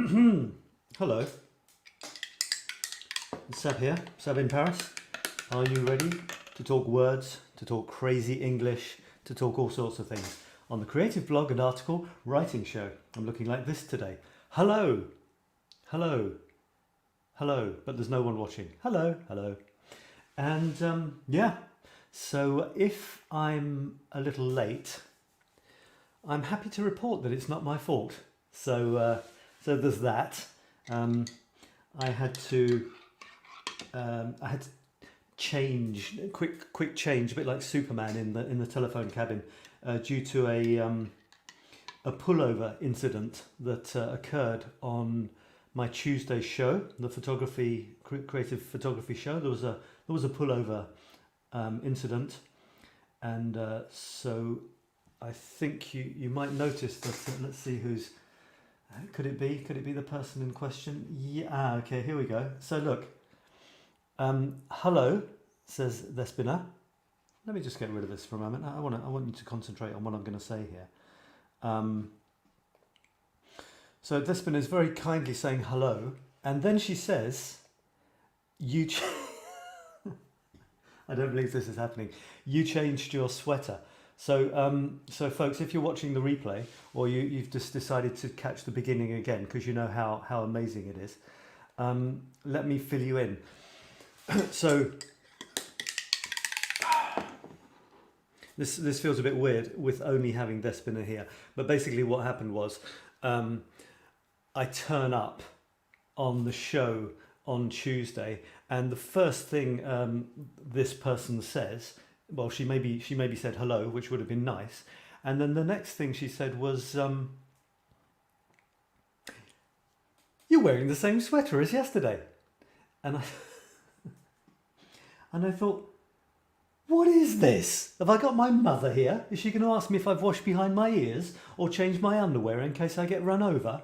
Hello, it's Seb here, Seb in Paris. Are you ready to talk words, to talk crazy English, to talk all sorts of things on the creative blog and article writing show? I'm looking like this today. Hello, hello, hello, but there's no one watching. Hello, hello. And yeah, so if I'm a little late, I'm happy to report that it's not my fault. So there's that. I had to change, quick change, a bit like Superman in the telephone cabin, due to a pullover incident that occurred on my Tuesday show, the creative photography show. There was a pullover incident, and so I think you might notice that. Let's see who's. Could it be the person in question? Yeah. Okay. Here we go. So look. Hello, says 𝗪𝗘𝗓𝗪. Let me just get rid of this for a moment. I want you to concentrate on what I'm going to say here. So 𝗪𝗘𝗓 is very kindly saying hello, and then she says, "You." I don't believe this is happening. You changed your sweater. So folks, if you're watching the replay, or you've just decided to catch the beginning again because you know how amazing it is, let me fill you in. So this feels a bit weird with only having 𝗪𝗘𝗓 here, but basically what happened was I turn up on the show on Tuesday, and the first thing this person says, well, she maybe said hello, which would have been nice, and then the next thing she said was, "You're wearing the same sweater as yesterday," and I thought, what is this? Have I got my mother here? Is she going to ask me if I've washed behind my ears or changed my underwear in case I get run over?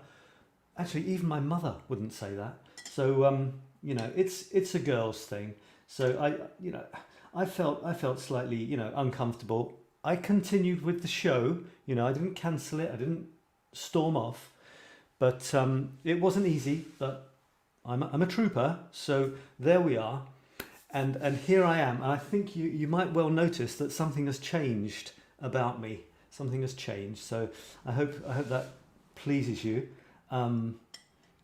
Actually, even my mother wouldn't say that. So you know, it's a girl's thing. So I felt slightly, uncomfortable. I continued with the show. I didn't cancel it. I didn't storm off. But it wasn't easy. But I'm a trooper. So there we are. And here I am. And I think you might well notice that something has changed about me. Something has changed. So I hope that pleases you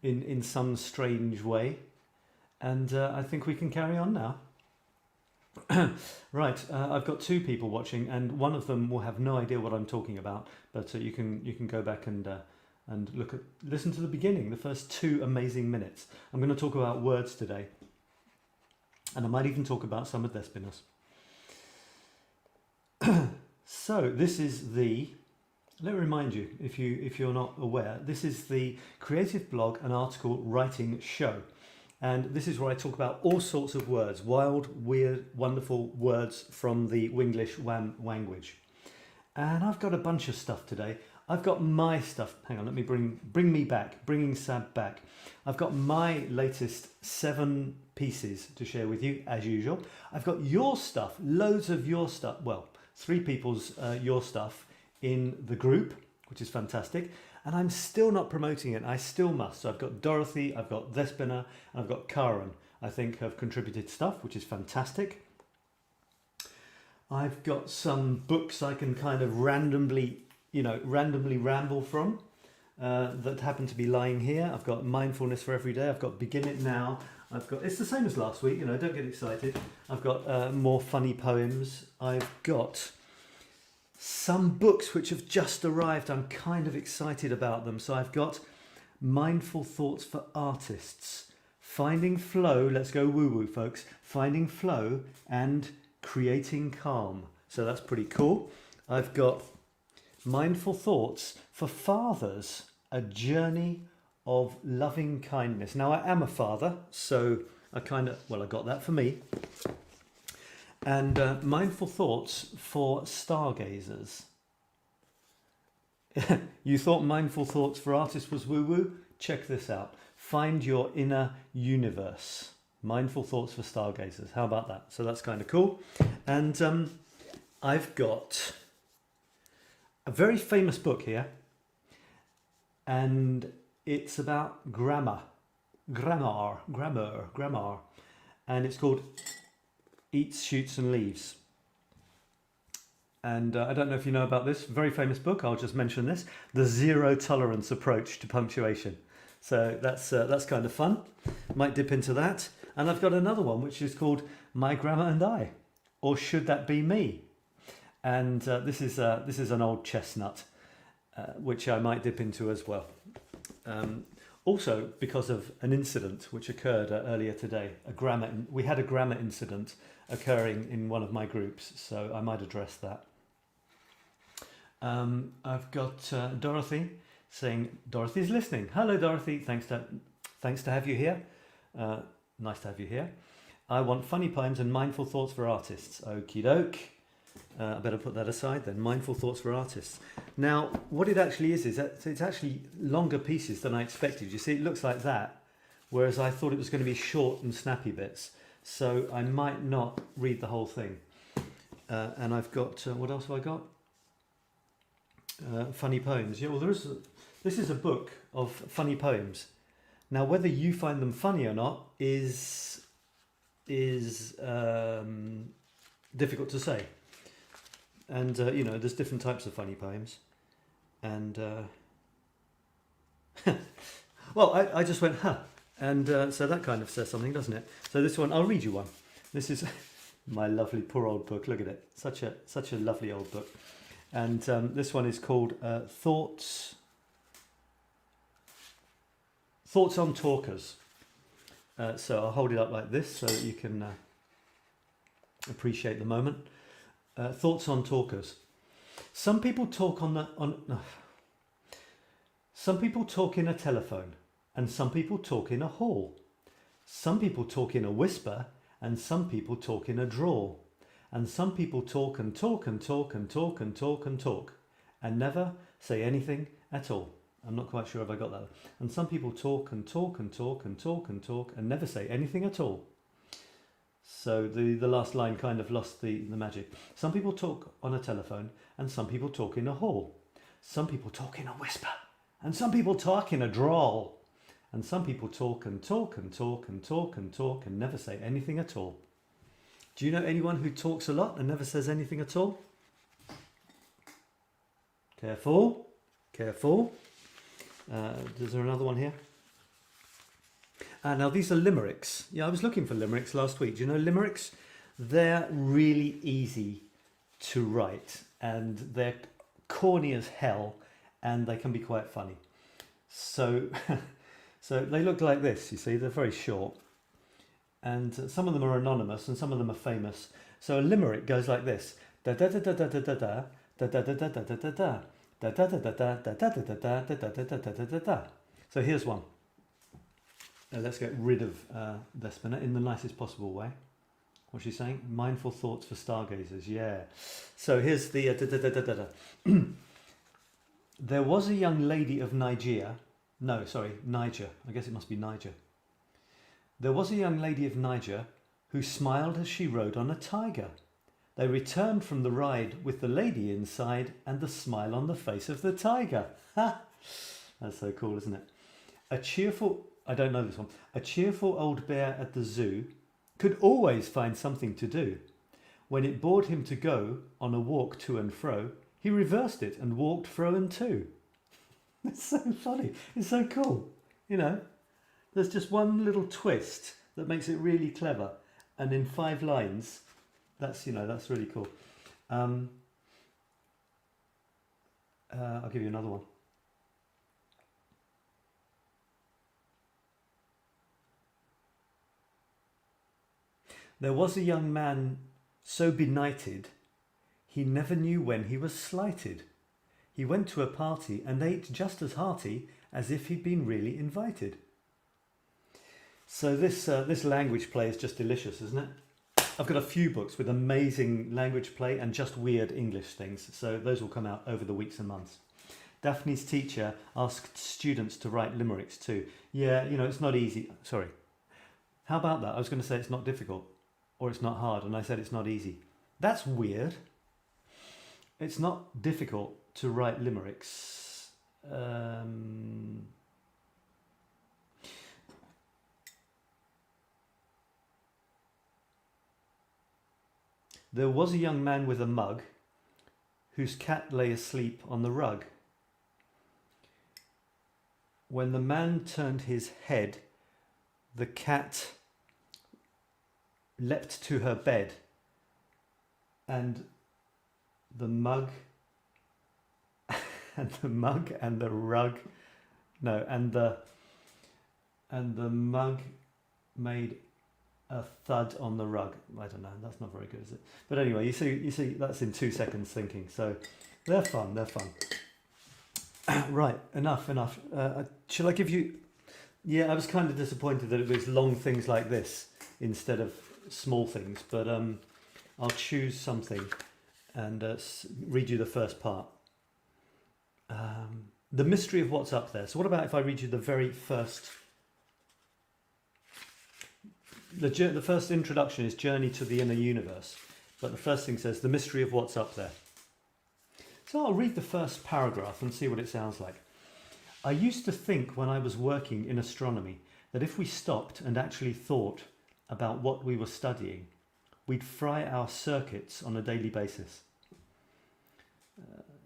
in some strange way. And I think we can carry on now. Right, I've got two people watching, and one of them will have no idea what I'm talking about. But you can go back and listen to the beginning, the first 2 amazing minutes. I'm going to talk about words today, and I might even talk about some of 𝗪𝗪𝗓𝗪s. So this is let me remind you, if you're not aware, this is the creative blog and article writing show. And this is where I talk about all sorts of words, wild, weird, wonderful words from the Winglish language. And I've got a bunch of stuff today. I've got my stuff. Hang on, let me bring me back, bringing Sab back. I've got my latest 7 pieces to share with you, as usual. I've got your stuff, loads of your stuff. Well, 3 people's your stuff in the group, which is fantastic. And I'm still not promoting it. I still must. So I've got Dorothy, I've got 𝗪𝗪𝗓𝗪, and I've got Karen, I think, have contributed stuff, which is fantastic. I've got some books I can kind of randomly ramble from that happen to be lying here. I've got Mindfulness for Every Day. I've got Begin It Now. It's the same as last week, don't get excited. I've got more funny poems. I've got some books which have just arrived. I'm kind of excited about them. So I've got Mindful Thoughts for Artists, Finding Flow, let's go woo-woo folks, Finding Flow and Creating Calm. So that's pretty cool. I've got Mindful Thoughts for Fathers, A Journey of Loving Kindness. Now I am a father, so I got that for me. And Mindful Thoughts for Stargazers. You thought Mindful Thoughts for Artists was woo-woo? Check this out. Find your inner universe. Mindful Thoughts for Stargazers. How about that? So that's kind of cool. And I've got a very famous book here. And It's about grammar, and it's called Eats, Shoots and Leaves. And I don't know if you know about this very famous book. I'll just mention this: The Zero Tolerance Approach to Punctuation. So that's kind of fun. Might dip into that. And I've got another one which is called My Grammar and I, or Should That Be Me? And this is an old chestnut, which I might dip into as well. Also, because of an incident which occurred earlier today, we had a grammar incident occurring in one of my groups, so I might address that. I've got Dorothy saying, Dorothy's listening. Hello, Dorothy. Thanks to have you here. Nice to have you here. I want funny poems and mindful thoughts for artists. Okie doke. I better put that aside then. Mindful thoughts for artists. Now, what it actually is that it's actually longer pieces than I expected. You see, it looks like that, whereas I thought it was going to be short and snappy bits. So I might not read the whole thing. And I've got, what else have I got? Funny poems. Yeah, well, this is a book of funny poems. Now, whether you find them funny or not is difficult to say. And, you know, there's different types of funny poems. And, well, I just went, huh. And so that kind of says something, doesn't it? So this one, I'll read you one. This is my lovely poor old book. Look at it. Such a lovely old book. And this one is called Thoughts on Talkers. So I'll hold it up like this so that you can appreciate the moment. Thoughts on talkers. Some people talk Some people talk in a telephone, and some people talk in a hall. Some people talk in a whisper, and some people talk in a drawl. And some people talk and talk and talk and talk and talk and talk, and never say anything at all. I'm not quite sure if I got that. And some people talk and talk and talk and talk and talk and never say anything at all. So the last line kind of lost the magic. Some people talk on a telephone, and some people talk in a hall. Some people talk in a whisper, and some people talk in a drawl. And some people talk and talk and talk and talk and talk and never say anything at all. Do you know anyone who talks a lot and never says anything at all? Careful, careful. Is there another one here? Now these are limericks. Yeah, I was looking for limericks last week. Do you know limericks? They're really easy to write, and they're corny as hell, and they can be quite funny. So, so they look like this. You see, they're very short, and some of them are anonymous, and some of them are famous. So a limerick goes like this: da da da da da da da da da da da da da da da da. Da da da da da da da da da da da da da da da da. So here's one. Let's get rid of Despina in the nicest possible way. What's she saying? Mindful thoughts for stargazers. Yeah. So here's the da da da da da da. There was a young lady of Niger. No, sorry, Niger. I guess it must be Niger. There was a young lady of Niger who smiled as she rode on a tiger. They returned from the ride with the lady inside and the smile on the face of the tiger. Ha! That's so cool, isn't it? I don't know this one. A cheerful old bear at the zoo could always find something to do. When it bored him to go on a walk to and fro, he reversed it and walked fro and to. It's so funny. It's so cool. You know, there's just one little twist that makes it really clever. And in 5 lines, that's, you know, that's really cool. I'll give you another one. There was a young man so benighted, he never knew when he was slighted. He went to a party and ate just as hearty as if he'd been really invited. So this language play is just delicious, isn't it? I've got a few books with amazing language play and just weird English things, so those will come out over the weeks and months. Daphne's teacher asked students to write limericks too. Yeah, you know, it's not easy. Sorry. How about that? I was going to say it's not difficult, or it's not hard, and I said it's not easy. That's weird. It's not difficult to write limericks. There was a young man with a mug whose cat lay asleep on the rug. When the man turned his head, the cat leapt to her bed, and the mug and the mug and the rug, no, and the mug made a thud on the rug. I don't know, that's not very good, is it? But anyway, you see that's in 2 seconds thinking. So they're fun. Right, enough. Shall I give you... Yeah, I was kind of disappointed that it was long things like this instead of small things, but I'll choose something and read you the first part. The mystery of what's up there. So what about if I read you the very first... The first introduction is Journey to the Inner Universe, but the first thing says the mystery of what's up there. So I'll read the first paragraph and see what it sounds like. I used to think when I was working in astronomy that if we stopped and actually thought about what we were studying, we'd fry our circuits on a daily basis.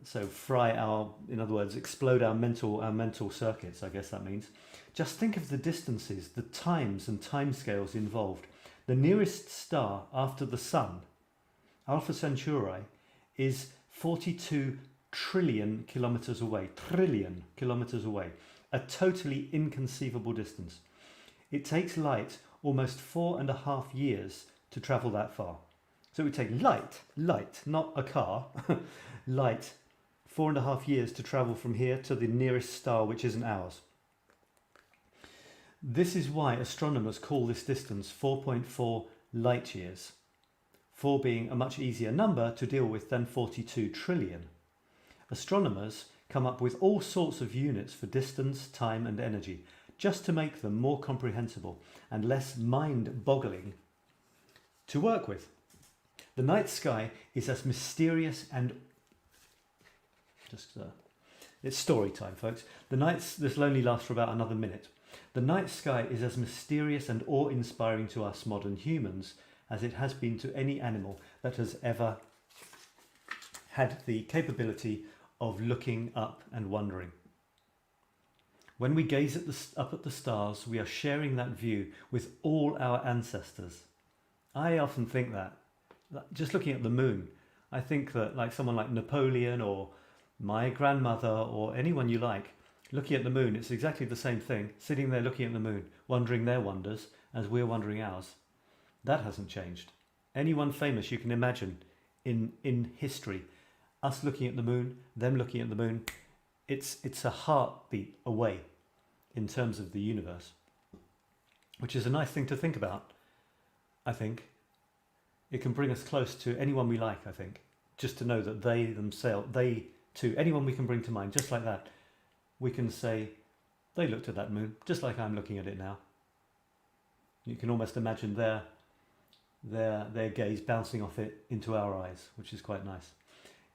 So fry our, in other words, explode our mental circuits, I guess that means. Just think of the distances, the times and timescales involved. The nearest star after the Sun, Alpha Centauri, is 42 trillion kilometers away. Trillion kilometers away. A totally inconceivable distance. It takes light almost 4.5 years to travel that far. So it would take light, not a car, light, 4.5 years to travel from here to the nearest star, which isn't ours. This is why astronomers call this distance 4.4 light years, 4 being a much easier number to deal with than 42 trillion. Astronomers come up with all sorts of units for distance, time and energy, just to make them more comprehensible and less mind-boggling to work with. The night sky is as mysterious and... it's story time, folks. This will only last for about another minute. The night sky is as mysterious and awe-inspiring to us modern humans as it has been to any animal that has ever had the capability of looking up and wondering. When we gaze up at the stars, we are sharing that view with all our ancestors. I often think that, just looking at the moon, I think that like someone like Napoleon or my grandmother or anyone you like, looking at the moon, it's exactly the same thing, sitting there looking at the moon, wondering their wonders as we're wondering ours. That hasn't changed. Anyone famous you can imagine in history, us looking at the moon, them looking at the moon, it's a heartbeat away in terms of the universe, which is a nice thing to think about, I think. It can bring us close to anyone we like, I think, just to know that they themselves, they too, anyone we can bring to mind, just like that, we can say, they looked at that moon, just like I'm looking at it now. You can almost imagine their gaze bouncing off it into our eyes, which is quite nice.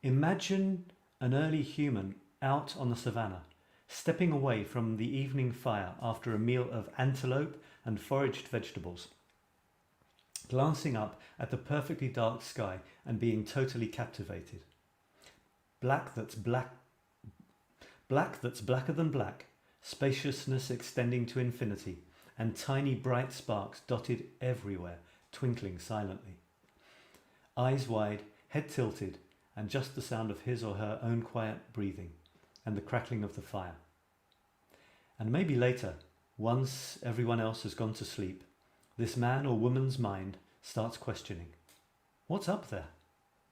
Imagine an early human out on the savannah, stepping away from the evening fire after a meal of antelope and foraged vegetables, glancing up at the perfectly dark sky and being totally captivated. Black that's blacker than black, spaciousness extending to infinity, and tiny bright sparks dotted everywhere, twinkling silently. Eyes wide, head tilted, and just the sound of his or her own quiet breathing and the crackling of the fire. And maybe later, once everyone else has gone to sleep, this man or woman's mind starts questioning. What's up there?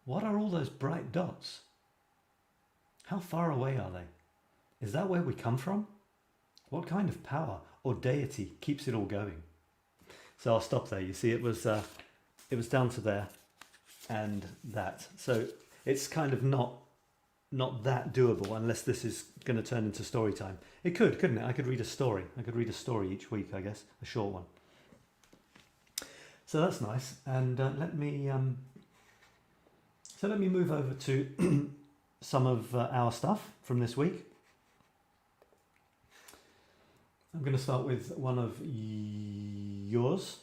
What are all those bright dots? How far away are they? Is that where we come from? What kind of power or deity keeps it all going? So I'll stop there. You see, it was down to there and that. So it's kind of not that doable unless this is going to turn into story time. It could, couldn't it? I could read a story. I could read a story each week, I guess, a short one. So that's nice. And let me move over to some of our stuff from this week. I'm going to start with one of yours.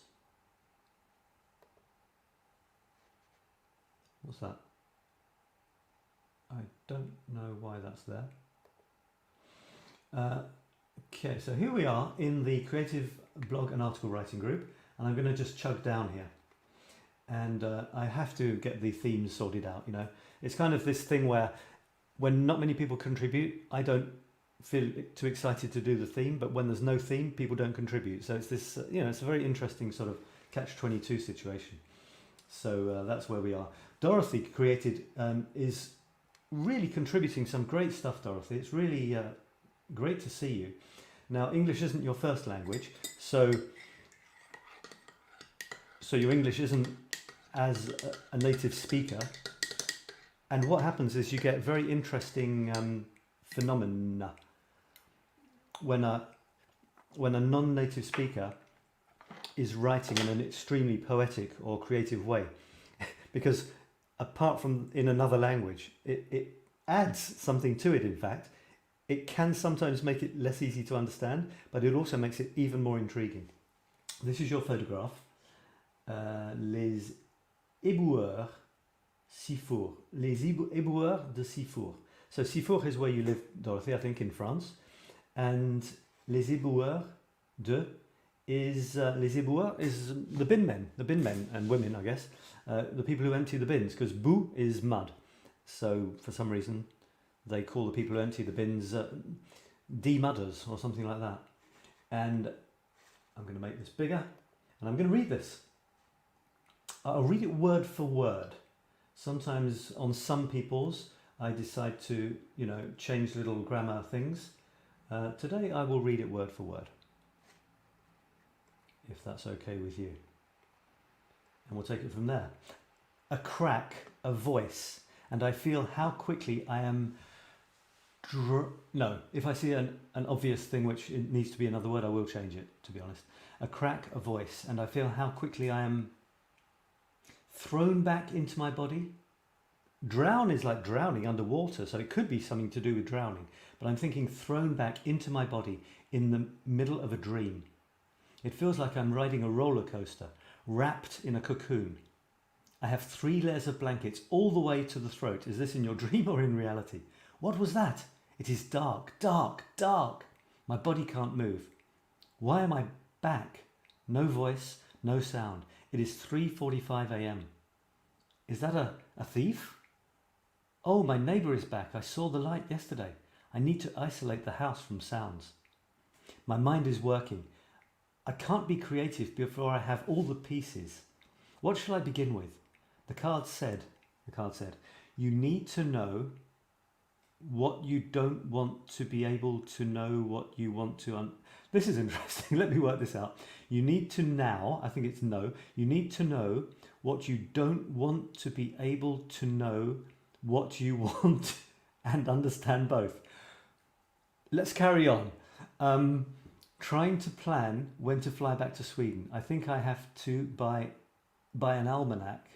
What's that? I don't know why that's there. Okay, so here we are in the creative blog and article writing group, and I'm going to just chug down here. And I have to get the themes sorted out, you know. It's kind of this thing where when not many people contribute, I don't feel too excited to do the theme, but when there's no theme, people don't contribute. So it's this, you know, it's a very interesting sort of catch-22 situation. So that's where we are. Dorothy created, is really contributing some great stuff, Dorothy. It's really great to see you. Now, English isn't your first language, so your English isn't as a native speaker. And what happens is you get very interesting phenomena when a non-native speaker is writing in an extremely poetic or creative way. Because apart from in another language, it adds something to it, in fact. It can sometimes make it less easy to understand, but it also makes it even more intriguing. This is your photograph. Les éboueurs 𝗖𝗥𝗘𝗔𝗧𝗜𝗓𝗏. Les éboueurs de 𝗖𝗥𝗘𝗓. So 𝗖𝗥𝗘 is where you live, Dorothy, I think in France. And les éboueurs de is les éboueurs is the bin men and women, I guess. The people who empty the bins, because boue is mud. So for some reason they call the people who empty the bins demudders or something like that. And I'm going to make this bigger and I'm going to read this. I'll read it word for word. Sometimes on some people's I decide to, you know, change little grammar things. Today I will read it word for word, if that's okay with you. And we'll take it from there. A crack, a voice, and I feel how quickly I am... No, if I see an obvious thing which it needs to be another word, I will change it, to be honest. A crack, a voice, and I feel how quickly I am thrown back into my body. Drown is like drowning underwater, so it could be something to do with drowning. But I'm thinking thrown back into my body in the middle of a dream. It feels like I'm riding a roller coaster, wrapped in a cocoon. I have 3 layers of blankets all the way to the throat. Is this in your dream or in reality? What was that? It is dark, dark, dark. My body can't move. Why am I back? No voice, no sound. It is 3:45 a.m. Is that a thief? Oh, my neighbour is back. I saw the light yesterday. I need to isolate the house from sounds. My mind is working. I can't be creative before I have all the pieces. What shall I begin with? The card said, you need to know what you don't want to be able to know what you want to... This is interesting. Let me work this out. You need to now, I think it's no, you need to know what you don't want to be able to know what you want and understand both. Let's carry on. Trying to plan when to fly back to Sweden. I think I have to buy an almanac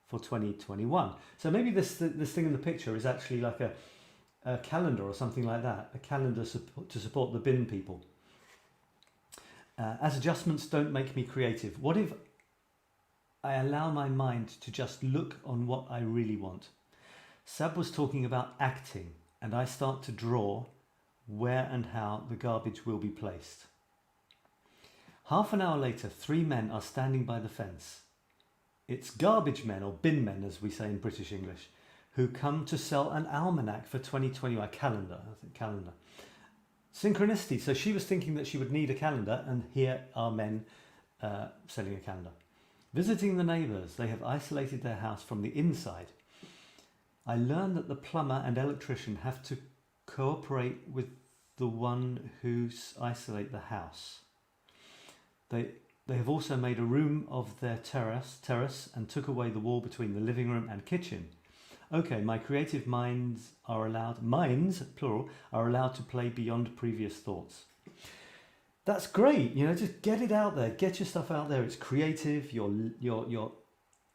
for 2021. So maybe this thing in the picture is actually like a calendar or something like that. A calendar to support the bin people. As adjustments don't make me creative. What if I allow my mind to just look on what I really want? Sab was talking about acting, and I start to draw where and how the garbage will be placed. Half an hour later, 3 men are standing by the fence. It's garbage men, or bin men as we say in British English, who come to sell an almanac for 2021, a calendar, I think calendar. Synchronicity, so she was thinking that she would need a calendar, and here are men selling a calendar. Visiting the neighbours, they have isolated their house from the inside. I learned that the plumber and electrician have to cooperate with the one who isolate the house. They have also made a room of their terrace and took away the wall between the living room and kitchen. Okay, my creative minds, plural, are allowed to play beyond previous thoughts. That's great, you know, just get it out there, get your stuff out there. It's creative,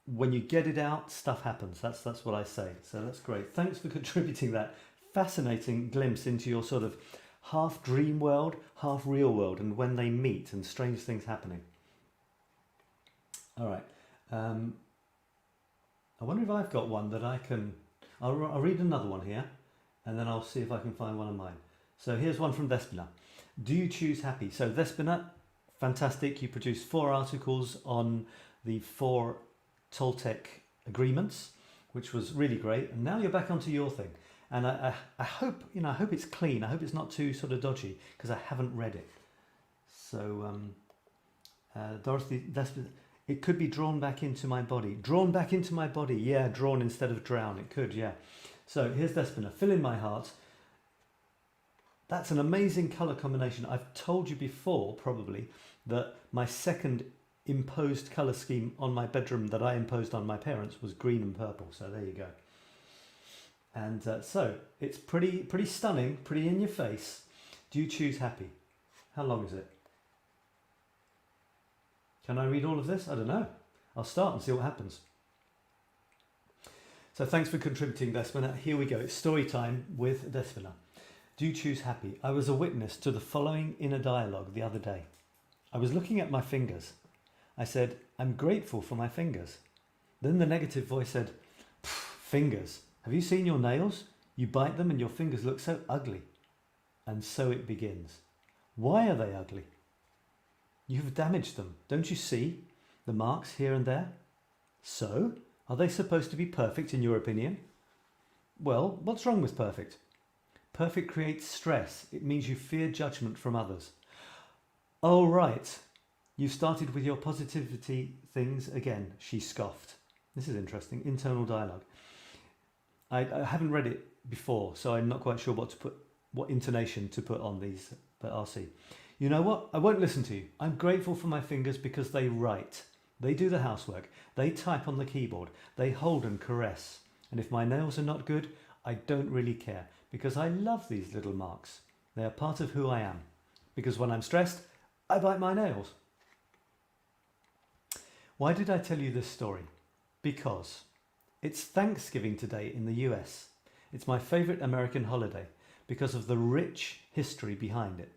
when you get it out, stuff happens. That's what I say. So that's great. Thanks for contributing that fascinating glimpse into your sort of half dream world, half real world, and when they meet and strange things happening. All right. I wonder if I've got one that I can... I'll read another one here, and then I'll see if I can find one of mine. So here's one from 𝗪𝗪𝗏. Do you choose happy? So 𝗪𝗪𝗏, fantastic. You produced 4 articles on the 4 Toltec agreements, which was really great. And now you're back onto your thing. And I hope, you know, I hope it's clean. I hope it's not too sort of dodgy, because I haven't read it. So Dorothy, it could be drawn back into my body. Drawn back into my body. Yeah, drawn instead of drown. It could, yeah. So here's 𝗪𝗪𝗏. Fill in my heart. That's an amazing colour combination. I've told you before, probably, that my second imposed colour scheme on my bedroom that I imposed on my parents was green and purple. So there you go. And so it's pretty stunning, pretty in your face. Do you choose happy? How long is it? Can I read all of this? I don't know. I'll start and see what happens. So thanks for contributing, 𝗪𝗪𝗏. Here we go. It's story time with 𝗪𝗪𝗏. Do you choose happy? I was a witness to the following inner dialogue the other day. I was looking at my fingers. I said, I'm grateful for my fingers. Then the negative voice said, fingers. Have you seen your nails? You bite them and your fingers look so ugly. And so it begins. Why are they ugly? You've damaged them. Don't you see the marks here and there? So, are they supposed to be perfect in your opinion? Well, what's wrong with perfect? Perfect creates stress. It means you fear judgment from others. Oh, right. You started with your positivity things again, she scoffed. This is interesting. Internal dialogue. I haven't read it before, so I'm not quite sure what intonation to put on these, but I'll see. You know what? I won't listen to you. I'm grateful for my fingers because they write. They do the housework. They type on the keyboard. They hold and caress. And if my nails are not good, I don't really care because I love these little marks. They are part of who I am. Because when I'm stressed, I bite my nails. Why did I tell you this story? Because it's Thanksgiving today in the US. It's my favourite American holiday because of the rich history behind it.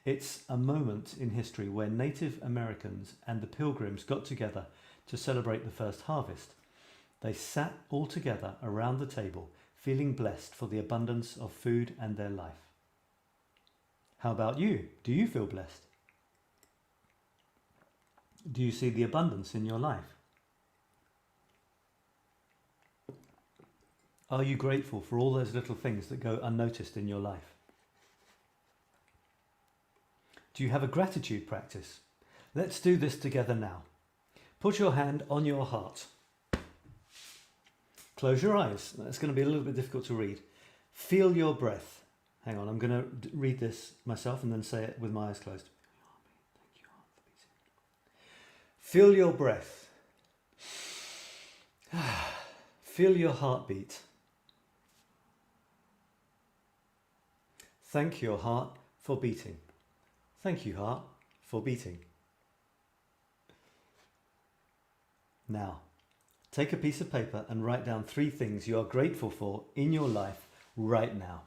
It's a moment in history where Native Americans and the Pilgrims got together to celebrate the first harvest. They sat all together around the table, feeling blessed for the abundance of food and their life. How about you? Do you feel blessed? Do you see the abundance in your life? Are you grateful for all those little things that go unnoticed in your life? Do you have a gratitude practice? Let's do this together now. Put your hand on your heart. Close your eyes. That's going to be a little bit difficult to read. Feel your breath. Hang on, I'm going to read this myself and then say it with my eyes closed. Feel your breath. Feel your heartbeat. Thank your heart for beating. Thank you, heart, for beating. Now, take a piece of paper and write down 3 things you are grateful for in your life right now.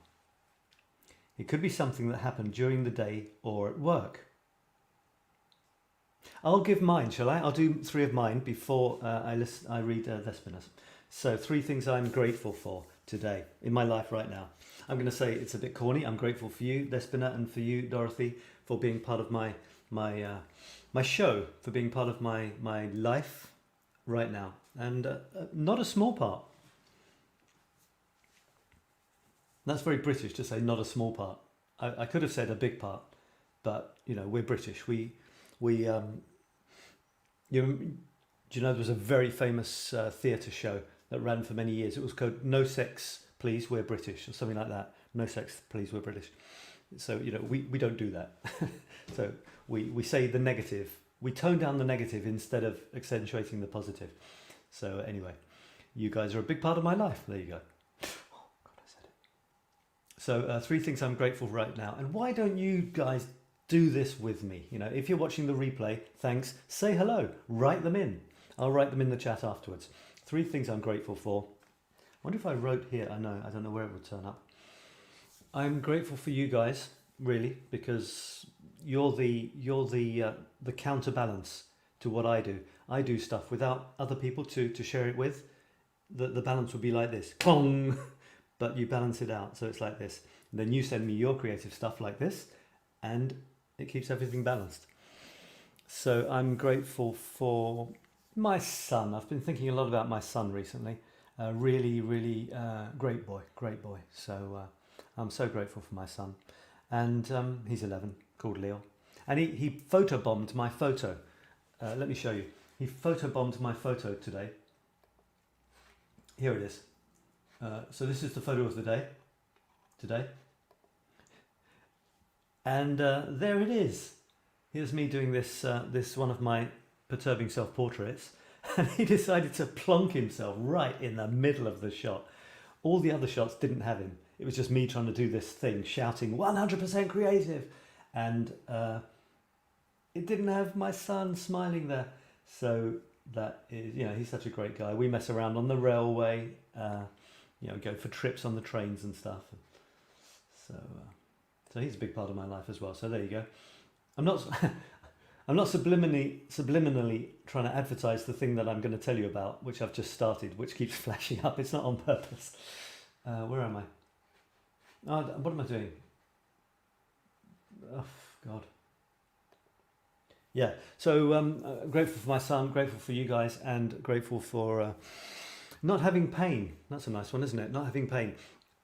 It could be something that happened during the day or at work. I'll give mine, shall I? I'll do 3 of mine before I read 𝗪𝗪𝗏. So 3 things I'm grateful for today in my life right now. I'm going to say it's a bit corny. I'm grateful for you, 𝗪𝗪𝗏, and for you, Dorothy, for being part of my show, for being part of my life right now, and not a small part. That's very British to say not a small part. I could have said a big part, but you know, we're British. Do you know there was a very famous theatre show that ran for many years? It was called No Sex Please We're British, or something like that. No Sex Please We're British. So you know, we don't do that. So we say the negative. We tone down the negative instead of accentuating the positive. So anyway, you guys are a big part of my life. There you go. Oh God, I said it. So 3 things I'm grateful for right now. And why don't you guys do this with me? You know, if you're watching the replay, thanks. Say hello. Write them in. I'll write them in the chat afterwards. 3 things I'm grateful for. I wonder if I wrote here. I don't know where it would turn up. I'm grateful for you guys, really, because you're the counterbalance to what I do. I do stuff without other people to share it with. the balance would be like this, Kong, but you balance it out, so it's like this. And then you send me your creative stuff like this, and it keeps everything balanced. So I'm grateful for my son. I've been thinking a lot about my son recently. Really, really great boy. So I'm so grateful for my son. And he's 11, called Leo. And he photobombed my photo. Let me show you. He photobombed my photo today. Here it is. So this is the photo of the day, today. And there it is. Here's me doing this, this one of my perturbing self-portraits. And he decided to plonk himself right in the middle of the shot. All the other shots didn't have him. It was just me trying to do this thing, shouting 100% creative. And it didn't have my son smiling there. So that is, you know, he's such a great guy. We mess around on the railway, you know, go for trips on the trains and stuff. So he's a big part of my life as well. So there you go. I'm not subliminally trying to advertise the thing that I'm going to tell you about, which I've just started, which keeps flashing up. It's not on purpose. Where am I? Oh, what am I doing? Oh, God. Yeah, so grateful for my son, grateful for you guys, and grateful for not having pain. That's a nice one, isn't it? Not having pain.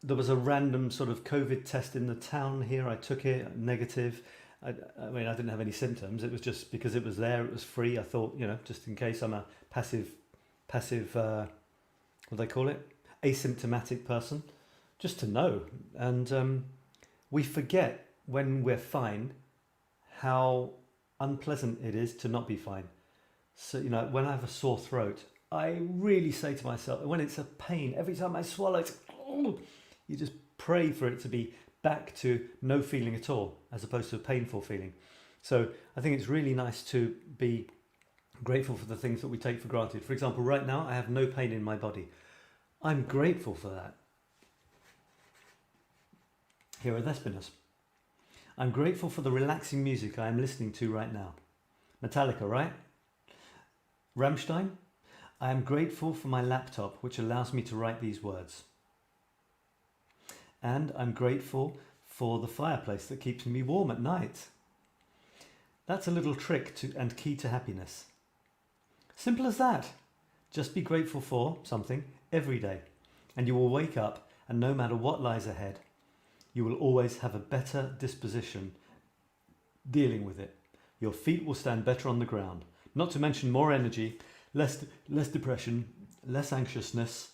There was a random sort of COVID test in the town here. I took it, negative. I mean, I didn't have any symptoms. It was just because it was there, it was free. I thought, you know, just in case I'm a passive, what do they call it? Asymptomatic person, just to know. And we forget when we're fine how unpleasant it is to not be fine. So, you know, when I have a sore throat, I really say to myself, when it's a pain, every time I swallow, it's, oh, you just pray for it to be back to no feeling at all, as opposed to a painful feeling. So I think it's really nice to be grateful for the things that we take for granted. For example, right now I have no pain in my body. I'm grateful for that. Here are Thespinas. I'm grateful for the relaxing music I am listening to right now. Metallica, right? Rammstein. I am grateful for my laptop, which allows me to write these words. And I'm grateful for the fireplace that keeps me warm at night. That's a little trick and key to happiness. Simple as that. Just be grateful for something every day, and you will wake up, and no matter what lies ahead, you will always have a better disposition dealing with it. Your feet will stand better on the ground, not to mention more energy, less depression, less anxiousness,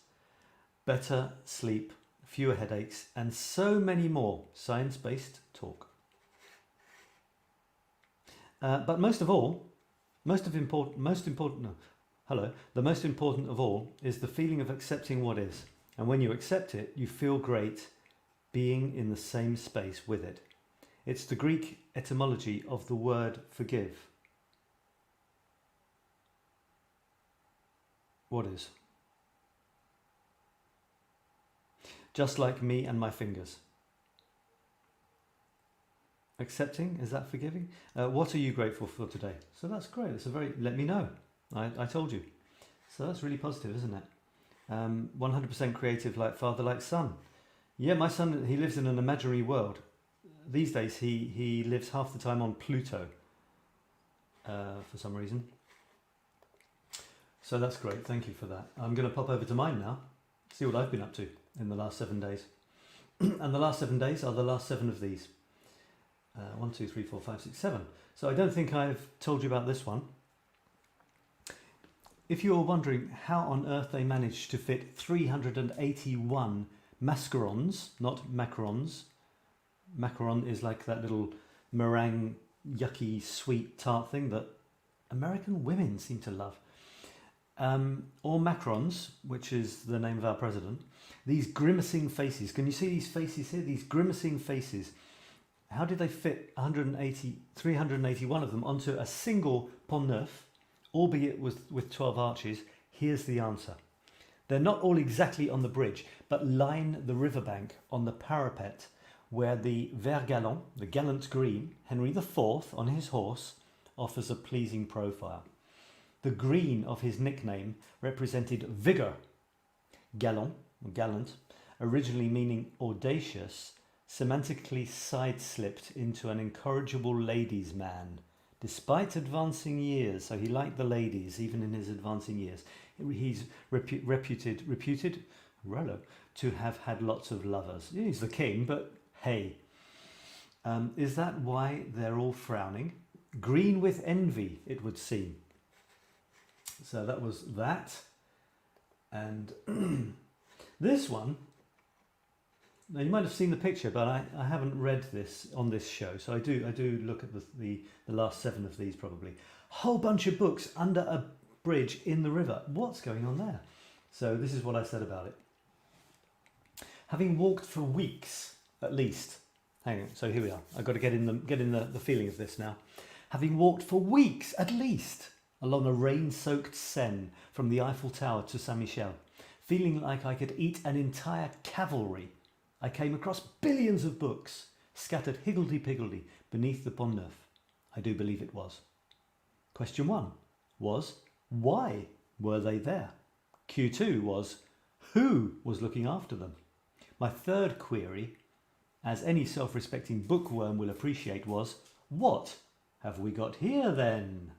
better sleep, fewer headaches, and so many more science-based talk. But most of all, the most important of all is the feeling of accepting what is. And when you accept it, you feel great being in the same space with it. It's the Greek etymology of the word forgive. What is? Just like me and my fingers. Accepting, is that forgiving? What are you grateful for today? So that's great. It's let me know. I told you. So that's really positive, isn't it? 100% creative, like father, like son. Yeah, my son, he lives in an imaginary world. These days he lives half the time on Pluto for some reason. So that's great. Thank you for that. I'm going to pop over to mine now, see what I've been up to in the last 7 days. And the last 7 days are the last 7 of these. 1, 2, 3, 4, 5, 6, 7. So I don't think I've told you about this one. If you were wondering how on earth they managed to fit 381 mascarons, not macarons. Macaron is like that little meringue, yucky, sweet tart thing that American women seem to love. Or macarons, which is the name of our president. These grimacing faces. Can you see these faces here? These grimacing faces. How did they fit 381 of them onto a single pont neuf, albeit with 12 arches? Here's the answer. They're not all exactly on the bridge, but line the riverbank on the parapet where the vert galant, the gallant green, Henry IV on his horse, offers a pleasing profile. The green of his nickname represented vigour, galant, or gallant, originally meaning audacious, semantically side-slipped into an incorrigible ladies' man. Despite advancing years, so he liked the ladies even in his advancing years. He's reputed Rollo, to have had lots of lovers. He's the king, but hey. Is that why they're all frowning? Green with envy, it would seem. So that was that. And this one, now you might have seen the picture, but I haven't read this on this show, so I do look at the last 7 of these probably. Whole bunch of books under a bridge in the river. What's going on there? So this is what I said about it. Having walked for weeks, at least. Hang on, so here we are. I've got to get in the feeling of this now. Having walked for weeks, at least, along a rain-soaked Seine from the Eiffel Tower to Saint-Michel, feeling like I could eat an entire cavalry, I came across billions of books, scattered higgledy-piggledy beneath the Pont Neuf. I do believe it was. Question 1 was, why were they there? Q2 was, who was looking after them? My third query, as any self-respecting bookworm will appreciate, was, what have we got here then?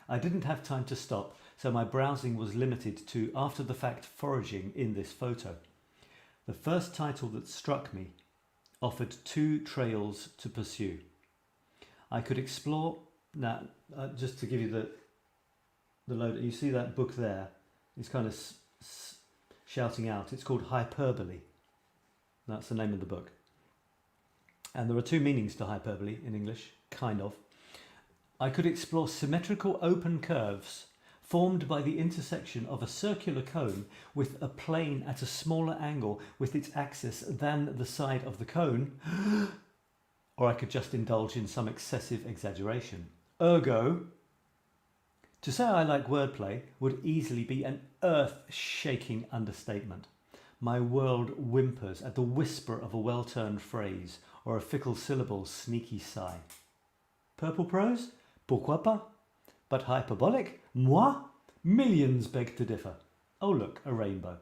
I didn't have time to stop, so my browsing was limited to after-the-fact foraging in this photo. The first title that struck me offered 2 trails to pursue. I could explore, now just to give you the load, you see that book there, it's kind of shouting out, it's called Hyperbole. That's the name of the book. And there are 2 meanings to hyperbole in English, kind of. I could explore symmetrical open curves formed by the intersection of a circular cone with a plane at a smaller angle with its axis than the side of the cone, or I could just indulge in some excessive exaggeration. Ergo, to say I like wordplay would easily be an earth-shaking understatement. My world whimpers at the whisper of a well-turned phrase or a fickle syllable's sneaky sigh. Purple prose? Pourquoi pas? But hyperbolic? Moi? Millions beg to differ. Oh look, a rainbow.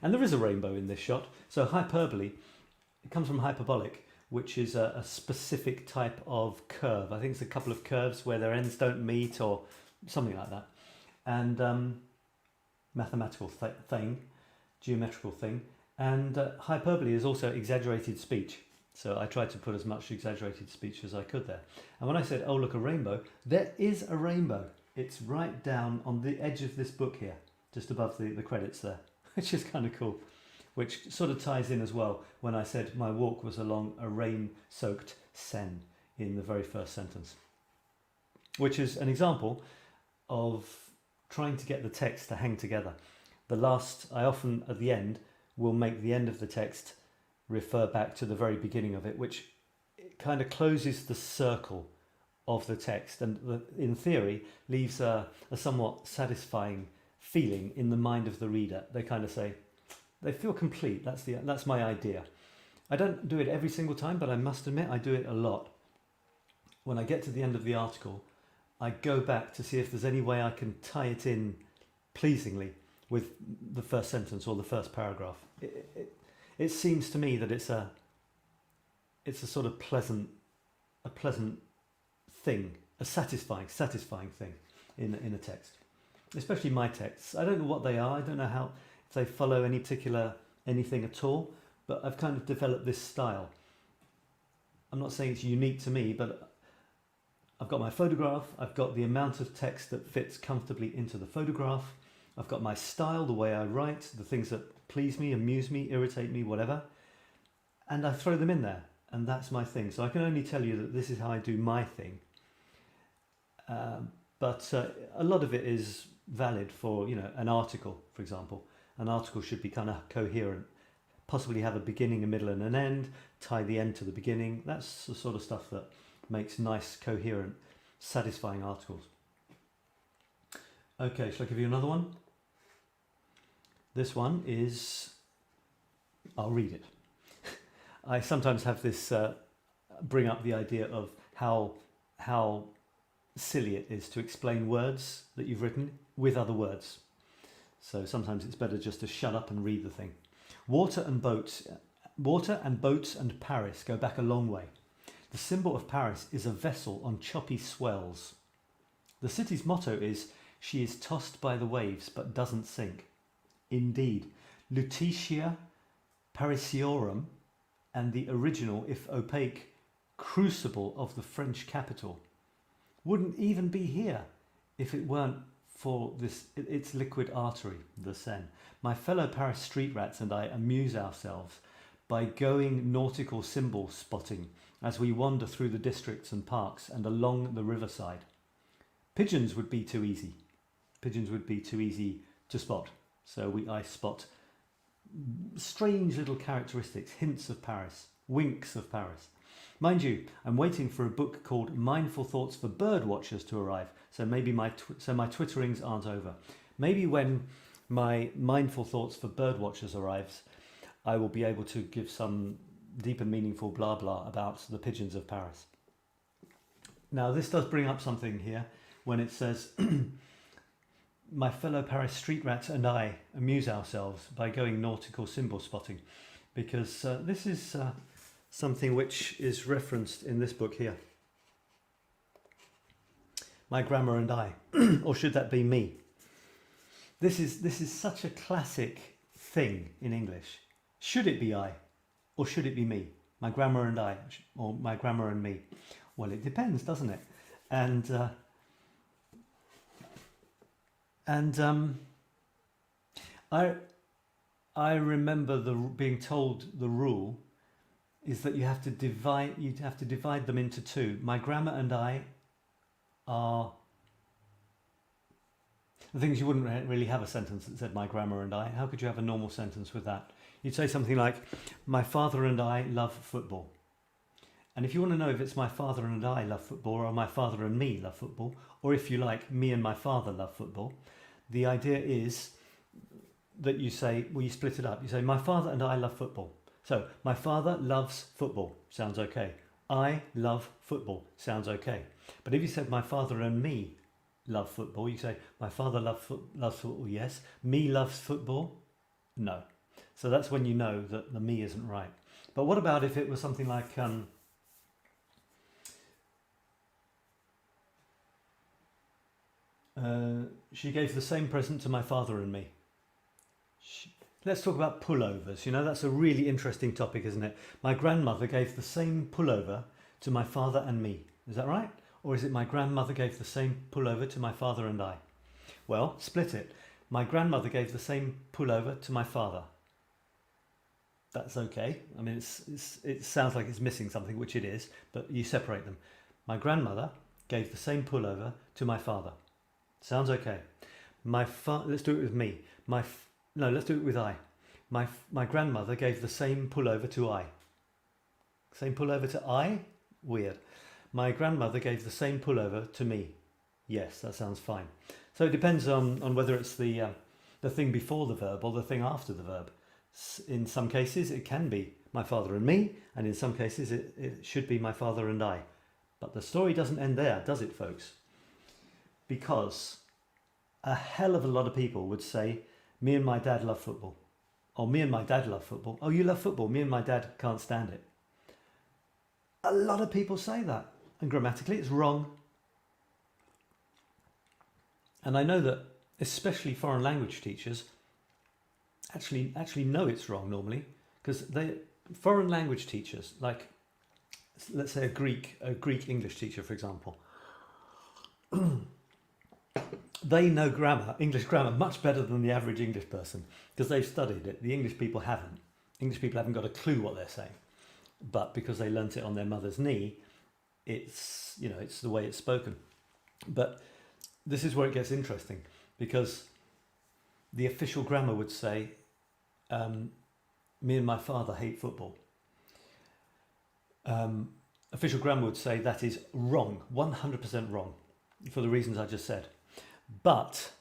And there is a rainbow in this shot. So hyperbole, it comes from hyperbolic, which is a specific type of curve. I think it's a couple of curves where their ends don't meet or something like that. And mathematical thing, geometrical thing. And hyperbole is also exaggerated speech. So I tried to put as much exaggerated speech as I could there. And when I said, oh look, a rainbow, there is a rainbow. It's right down on the edge of this book here, just above the credits there, which is kind of cool. Which sort of ties in as well when I said my walk was along a rain-soaked Seine in the very first sentence. Which is an example of trying to get the text to hang together. I often, at the end, will make the end of the text refer back to the very beginning of it, which kind of closes the circle of the text and in theory leaves a somewhat satisfying feeling in the mind of the reader. They kind of say, they feel complete. That's my idea. I don't do it every single time, but I must admit I do it a lot. When I get to the end of the article, I go back to see if there's any way I can tie it in pleasingly with the first sentence or the first paragraph. It seems to me that it's a sort of pleasant thing, a satisfying thing in a text, especially my texts. I don't know what they are. I don't know if they follow any particular anything at all, but I've kind of developed this style. I'm not saying it's unique to me, but I've got my photograph. I've got the amount of text that fits comfortably into the photograph. I've got my style, the way I write, the things that please me, amuse me, irritate me, whatever. And I throw them in there. And that's my thing. So I can only tell you that this is how I do my thing. But a lot of it is valid for, an article, for example. An article should be kind of coherent. Possibly have a beginning, a middle and an end. Tie the end to the beginning. That's the sort of stuff that makes nice, coherent, satisfying articles. Okay, shall I give you another one? This one is, I'll read it. I sometimes have this bring up the idea of how silly it is to explain words that you've written with other words. So sometimes it's better just to shut up and read the thing. Water and boats and Paris go back a long way. The symbol of Paris is a vessel on choppy swells. The city's motto is, "She is tossed by the waves but doesn't sink." Indeed, Lutetia Parisiorum and the original, if opaque, crucible of the French capital wouldn't even be here if it weren't for its liquid artery, the Seine. My fellow Paris street rats and I amuse ourselves by going nautical symbol spotting as we wander through the districts and parks and along the riverside. Pigeons would be too easy. Pigeons would be too easy to spot. So I spot strange little characteristics, hints of Paris, winks of Paris. Mind you, I'm waiting for a book called Mindful Thoughts for Bird Watchers to arrive, so maybe my twitterings aren't over. Maybe when my Mindful Thoughts for Bird Watchers arrives, I will be able to give some deep and meaningful blah blah about the pigeons of Paris. Now this does bring up something here when it says, my fellow Paris street rats and I amuse ourselves by going nautical symbol spotting, because this is something which is referenced in this book here. My grammar and I, or should that be me? This is such a classic thing in English. Should it be I, or should it be me? My grammar and I, or my grammar and me? Well, it depends, doesn't it? And I remember being told the rule is that you have to divide them into two. My grammar and I are the things you wouldn't really have a sentence that said my grammar and I. How could you have a normal sentence with that? You'd say something like, my father and I love football. And if you want to know if it's my father and I love football, or my father and me love football, or if you like, me and my father love football, the idea is that you say, well, you split it up. You say, my father and I love football. So, my father loves football, sounds okay. I love football, sounds okay. But if you said, my father and me love football, you say, my father loves football, yes. Me loves football, no. So that's when you know that the me isn't right. But what about if it was something like, she gave the same present to my father and me. Let's talk about pullovers. You know, that's a really interesting topic, isn't it? My grandmother gave the same pullover to my father and me. Is that right? Or is it my grandmother gave the same pullover to my father and I? Well, split it. My grandmother gave the same pullover to my father. That's okay. I mean, it sounds like it's missing something, which it is, but you separate them. My grandmother gave the same pullover to my father. Sounds okay. Let's do it with me. Let's do it with I. My grandmother gave the same pullover to I. Same pullover to I? Weird. My grandmother gave the same pullover to me. Yes, that sounds fine. So it depends on whether it's the thing before the verb or the thing after the verb. In some cases it can be my father and me, and in some cases it should be my father and I. But the story doesn't end there, does it, folks? Because a hell of a lot of people would say, me and my dad love football. Or me and my dad love football. Oh, you love football? Me and my dad can't stand it. A lot of people say that. And grammatically it's wrong. And I know that especially foreign language teachers actually know it's wrong normally. Because foreign language teachers, like let's say a Greek English teacher, for example, they know English grammar much better than the average English person, because they've studied it. The English people haven't. English people haven't got a clue what they're saying, but because they learnt it on their mother's knee, it's the way it's spoken. But this is where it gets interesting, because the official grammar would say, me and my father hate football. Official grammar would say that is wrong, 100% wrong, for the reasons I just said. But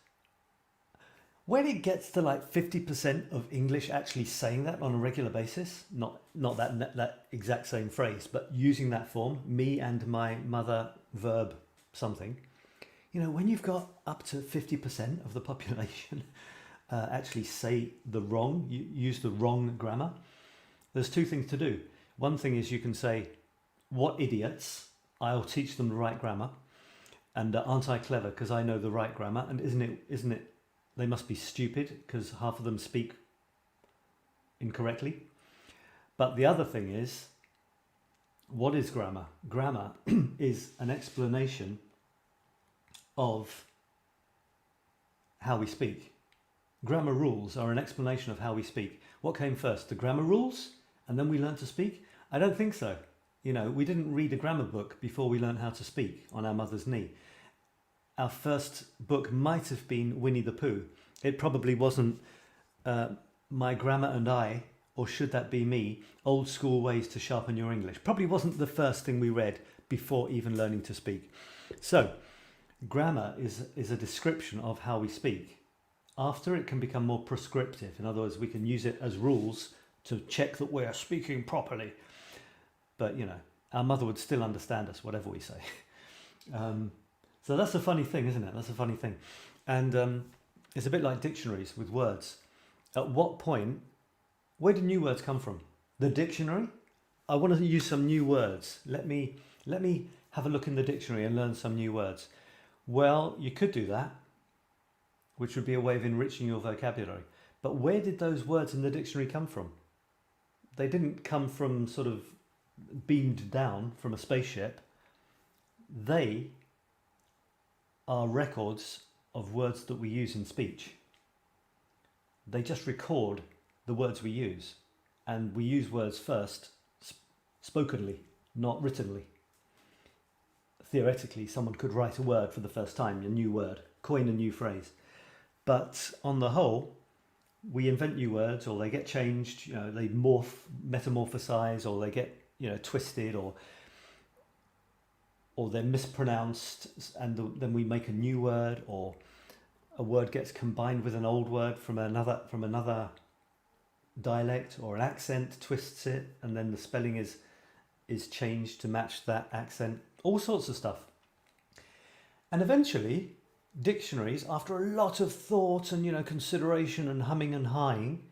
when it gets to like 50% of English actually saying that on a regular basis, not that exact same phrase, but using that form, me and my mother, verb something, when you've got up to 50% of the population actually say use the wrong grammar. There's two things to do. One thing is you can say, what idiots, I'll teach them the right grammar. And aren't I clever because I know the right grammar? And isn't it, they must be stupid because half of them speak incorrectly. But the other thing is, what is grammar? Grammar is an explanation of how we speak. Grammar rules are an explanation of how we speak. What came first, the grammar rules, and then we learned to speak? I don't think so. You know, we didn't read a grammar book before we learned how to speak on our mother's knee. Our first book might have been 𝗤𝗎 the Pooh. It probably wasn't My Grammar and I, or Should That Be Me? Old School Ways to Sharpen Your English. Probably wasn't the first thing we read before even learning to speak. So, grammar is a description of how we speak. After, it can become more prescriptive. In other words, we can use it as rules to check that we're speaking properly. But, you know, our mother would still understand us, whatever we say. So that's a funny thing, isn't it? That's a funny thing. And it's a bit like dictionaries with words. At what point, where do new words come from? The dictionary? I want to use some new words. Let me have a look in the dictionary and learn some new words. Well, you could do that, which would be a way of enriching your vocabulary. But where did those words in the dictionary come from? They didn't come from sort of beamed down from a spaceship. They are records of words that we use in speech. They just record the words we use, and we use words first spokenly, not writtenly. Theoretically, someone could write a word for the first time, a new word, coin a new phrase. But on the whole, we invent new words, or they get changed, you know, they metamorphosize, or they get, you know, twisted, or they're mispronounced, and then we make a new word, or a word gets combined with an old word from another dialect, or an accent twists it, and then the spelling is changed to match that accent. All sorts of stuff. And eventually, dictionaries, after a lot of thought and, you know, consideration and humming and hawing,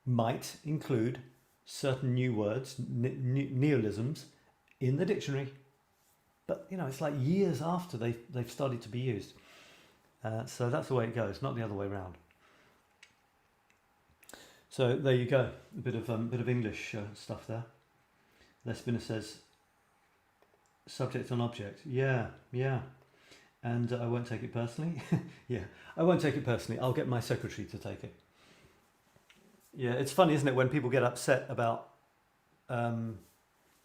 might include certain new words, neologisms, in the dictionary. But, you know, it's like years after they've started to be used. So that's the way it goes, not the other way around. So there you go, a bit of English stuff there. Les Spinner says, subject and object. Yeah. And I won't take it personally. Yeah, I won't take it personally. I'll get my secretary to take it. Yeah, it's funny, isn't it, when people get upset about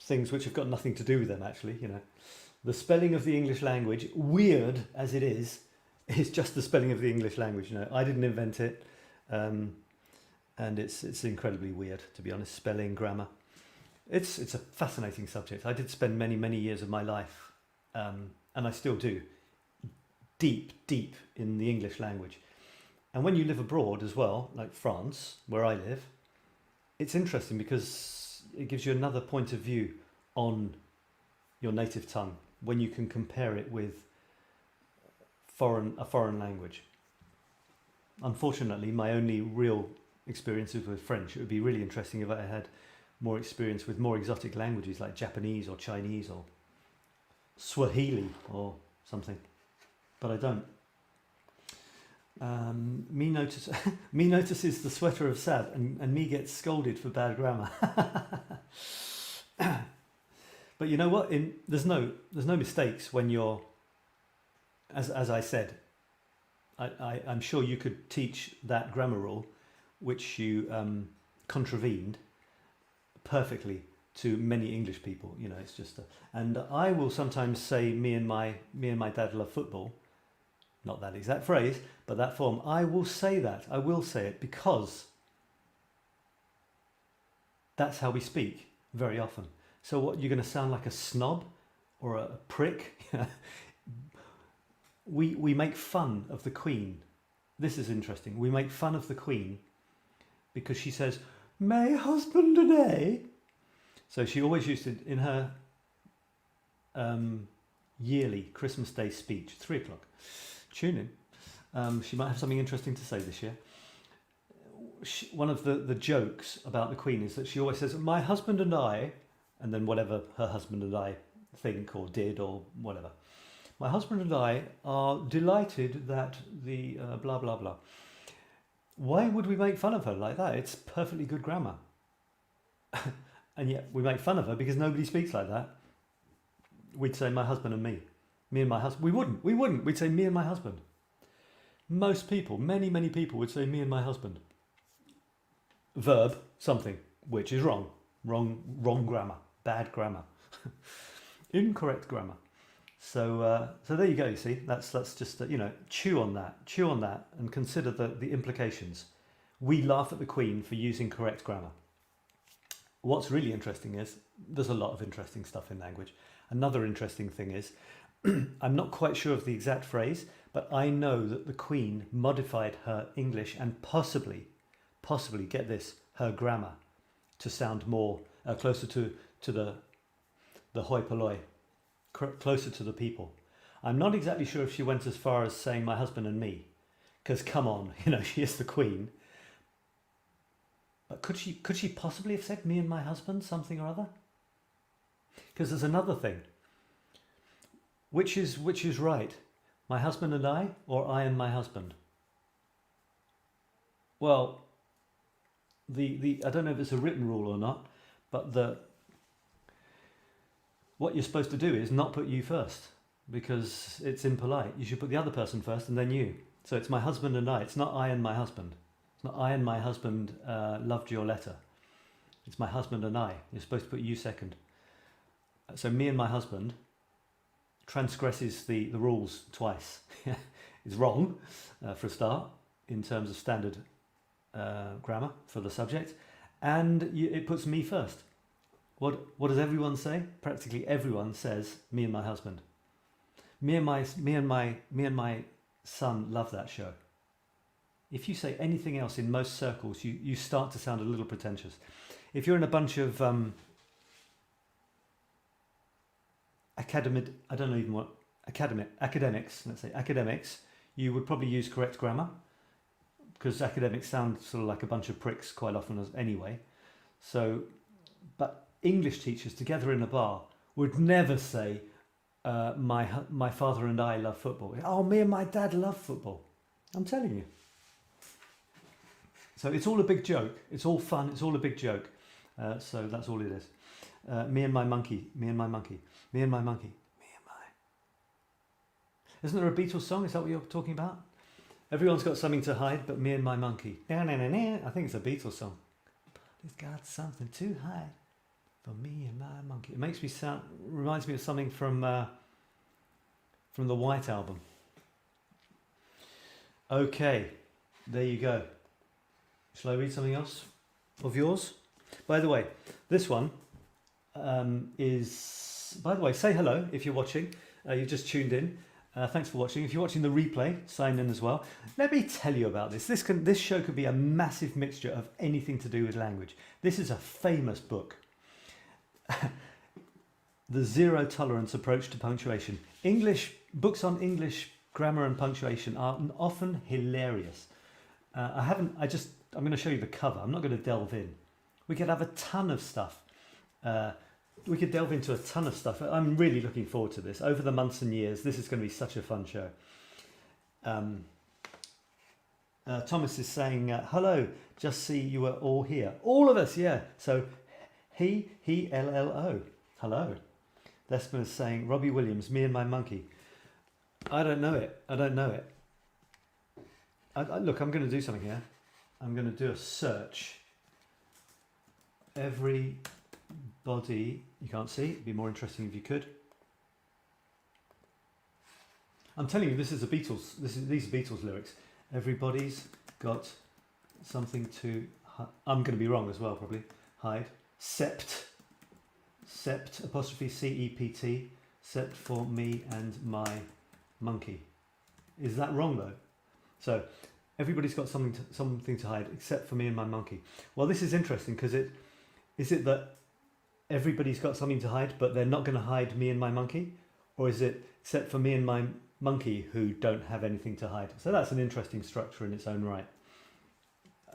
things which have got nothing to do with them, actually, you know. The spelling of the English language, weird as it is just the spelling of the English language. You know, I didn't invent it, and it's incredibly weird, to be honest. Spelling, grammar, it's a fascinating subject. I did spend many years of my life, and I still do, deep in the English language. And when you live abroad as well, like France, where I live, it's interesting because it gives you another point of view on your native tongue when you can compare it with a foreign language. Unfortunately, my only real experiences with French. It would be really interesting if I had more experience with more exotic languages like Japanese or Chinese or Swahili or something, but I don't. Me notices the sweater of Sad, and me gets scolded for bad grammar. But you know what? There's no mistakes when you're, as I said. I'm sure you could teach that grammar rule, which you contravened, perfectly to many English people. You know, it's just. And I will sometimes say, me and my dad love football. Not that exact phrase, but that form. I will say that. I will say it because that's how we speak very often. So what, you're going to sound like a snob or a prick? We make fun of the Queen. This is interesting. We make fun of the Queen because she says, "My husband today." So she always used it in her yearly Christmas Day speech, 3 o'clock. Tune in. She might have something interesting to say this year. One of the jokes about the Queen is that she always says, "My husband and I," and then whatever her husband and I think or did or whatever. "My husband and I are delighted that the blah blah blah." Why would we make fun of her like that? It's perfectly good grammar. And yet we make fun of her because nobody speaks like that. We'd say my husband and me. Me and my husband. We wouldn't. We'd say me and my husband. Most people, many people would say me and my husband. Verb, something, which is wrong. Wrong grammar. Bad grammar. Incorrect grammar. So there you go, you see. That's just, chew on that and consider the implications. We laugh at the Queen for using correct grammar. What's really interesting is, there's a lot of interesting stuff in language. Another interesting thing is, I'm not quite sure of the exact phrase, but I know that the Queen modified her English and possibly, get this, her grammar to sound more, closer to the hoi polloi, closer to the people. I'm not exactly sure if she went as far as saying my husband and me, because come on, she is the Queen. But could she possibly have said me and my husband, something or other? Because there's another thing. Which is right? My husband and I, or I and my husband? Well, I don't know if it's a written rule or not, but what you're supposed to do is not put you first, because it's impolite. You should put the other person first and then you. So it's my husband and I. It's not I and my husband. It's not I and my husband loved your letter. It's my husband and I. You're supposed to put you second. So me and my husband transgresses the rules twice. It's wrong, for a start, in terms of standard grammar for the subject, and it puts me first. What does everyone say? Practically everyone says me and my husband. Me and my son love that show. If you say anything else in most circles, you start to sound a little pretentious. If you're in a bunch of academics, let's say academics, you would probably use correct grammar, because academics sound sort of like a bunch of pricks quite often anyway. So, but English teachers together in a bar would never say, my father and I love football. Oh, me and my dad love football. I'm telling you. So it's all a big joke. It's all fun. It's all a big joke. So that's all it is. Me and my monkey. Me and my monkey. Me and my monkey. Me and my... Isn't there a Beatles song? Is that what you're talking about? Everyone's got something to hide, but me and my monkey. I think it's a Beatles song. He's got something to hide for me and my monkey. It makes me reminds me of something from the White Album. Okay, there you go. Shall I read something else of yours? By the way, this one is... By the way, say hello if you're watching. You've just tuned in. Thanks for watching. If you're watching the replay, sign in as well. Let me tell you about this. This show could be a massive mixture of anything to do with language. This is a famous book. The Zero Tolerance Approach to Punctuation. Books on English grammar and punctuation are often hilarious. I'm going to show you the cover. I'm not going to delve in. We could have a ton of stuff. We could delve into a ton of stuff. I'm really looking forward to this. Over the months and years, this is going to be such a fun show. Thomas is saying, hello, just see you were all here. All of us, yeah. So he, LLO. Hello. Desmond is saying, Robbie Williams, me and my monkey. I don't know it. Look, I'm going to do something here. I'm going to do a search. Everybody, you can't see, it'd be more interesting if you could. I'm telling you, this is the Beatles. These are Beatles lyrics. Everybody's got something to hide. I'm going to be wrong as well, probably. Hide. Sept apostrophe CEPT. Sept for me and my monkey. Is that wrong though? So everybody's got something to hide except for me and my monkey. Well, this is interesting because is it that everybody's got something to hide, but they're not going to hide me and my monkey, or is it except for me and my monkey who don't have anything to hide. So that's an interesting structure in its own right.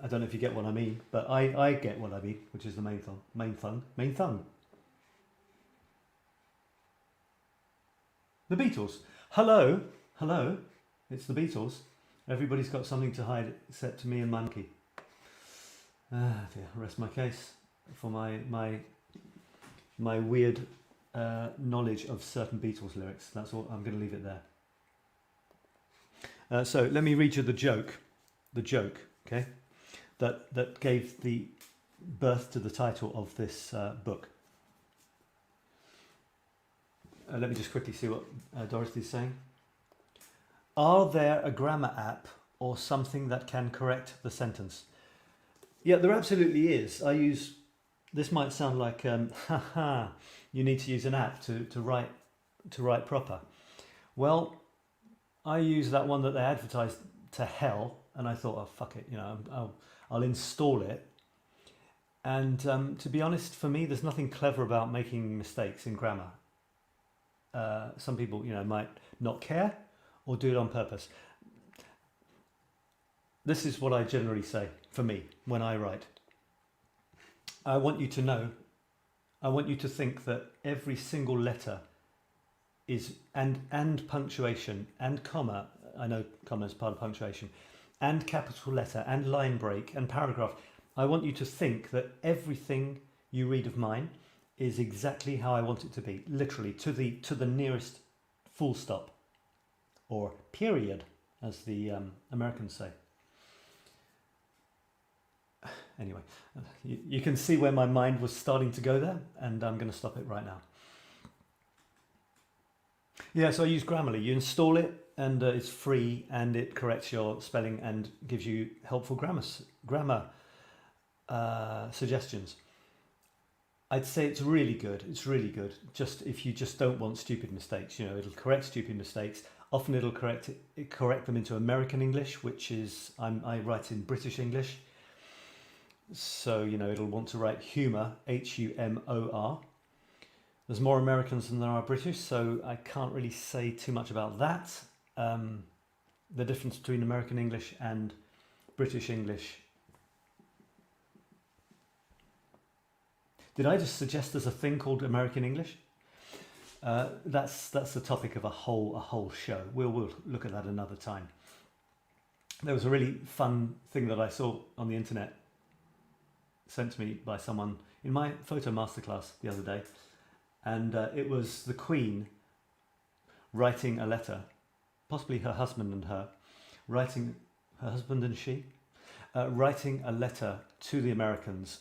I don't know if you get what I mean, but I get what I mean, which is the main thing. The Beatles. Hello, hello, it's the Beatles. Everybody's got something to hide except me and my monkey. Ah dear, rest my case for my weird knowledge of certain Beatles lyrics. That's all. I'm going to leave it there. So let me read you the joke, okay, that gave the birth to the title of this book. Let me just quickly see what Dorothy's saying. Are there a grammar app or something that can correct the sentence? Yeah, there absolutely is. This might sound like, you need to use an app to write proper. Well, I use that one that they advertised to hell, and I thought, oh fuck it, I'll install it. And to be honest, for me, there's nothing clever about making mistakes in grammar. Some people, might not care or do it on purpose. This is what I generally say for me when I write. I want you to think that every single letter is, and punctuation and comma, I know comma is part of punctuation, and capital letter and line break and paragraph. I want you to think that everything you read of mine is exactly how I want it to be, literally to the nearest full stop, or period, as the Americans say. Anyway, you can see where my mind was starting to go there, and I'm going to stop it right now. Yeah, so I use Grammarly. You install it, and it's free, and it corrects your spelling and gives you helpful grammar suggestions. I'd say it's really good. It's really good. Just if you just don't want stupid mistakes, it'll correct stupid mistakes. Often it'll correct them into American English, which is I write in British English. So it'll want to write humour, H-U-M-O-R. There's more Americans than there are British, so I can't really say too much about that. The difference between American English and British English. Did I just suggest there's a thing called American English? That's the topic of a whole show. We'll look at that another time. There was a really fun thing that I saw on the internet, sent to me by someone in my photo masterclass the other day, and it was the Queen writing a letter, possibly her husband and her, writing a letter to the Americans.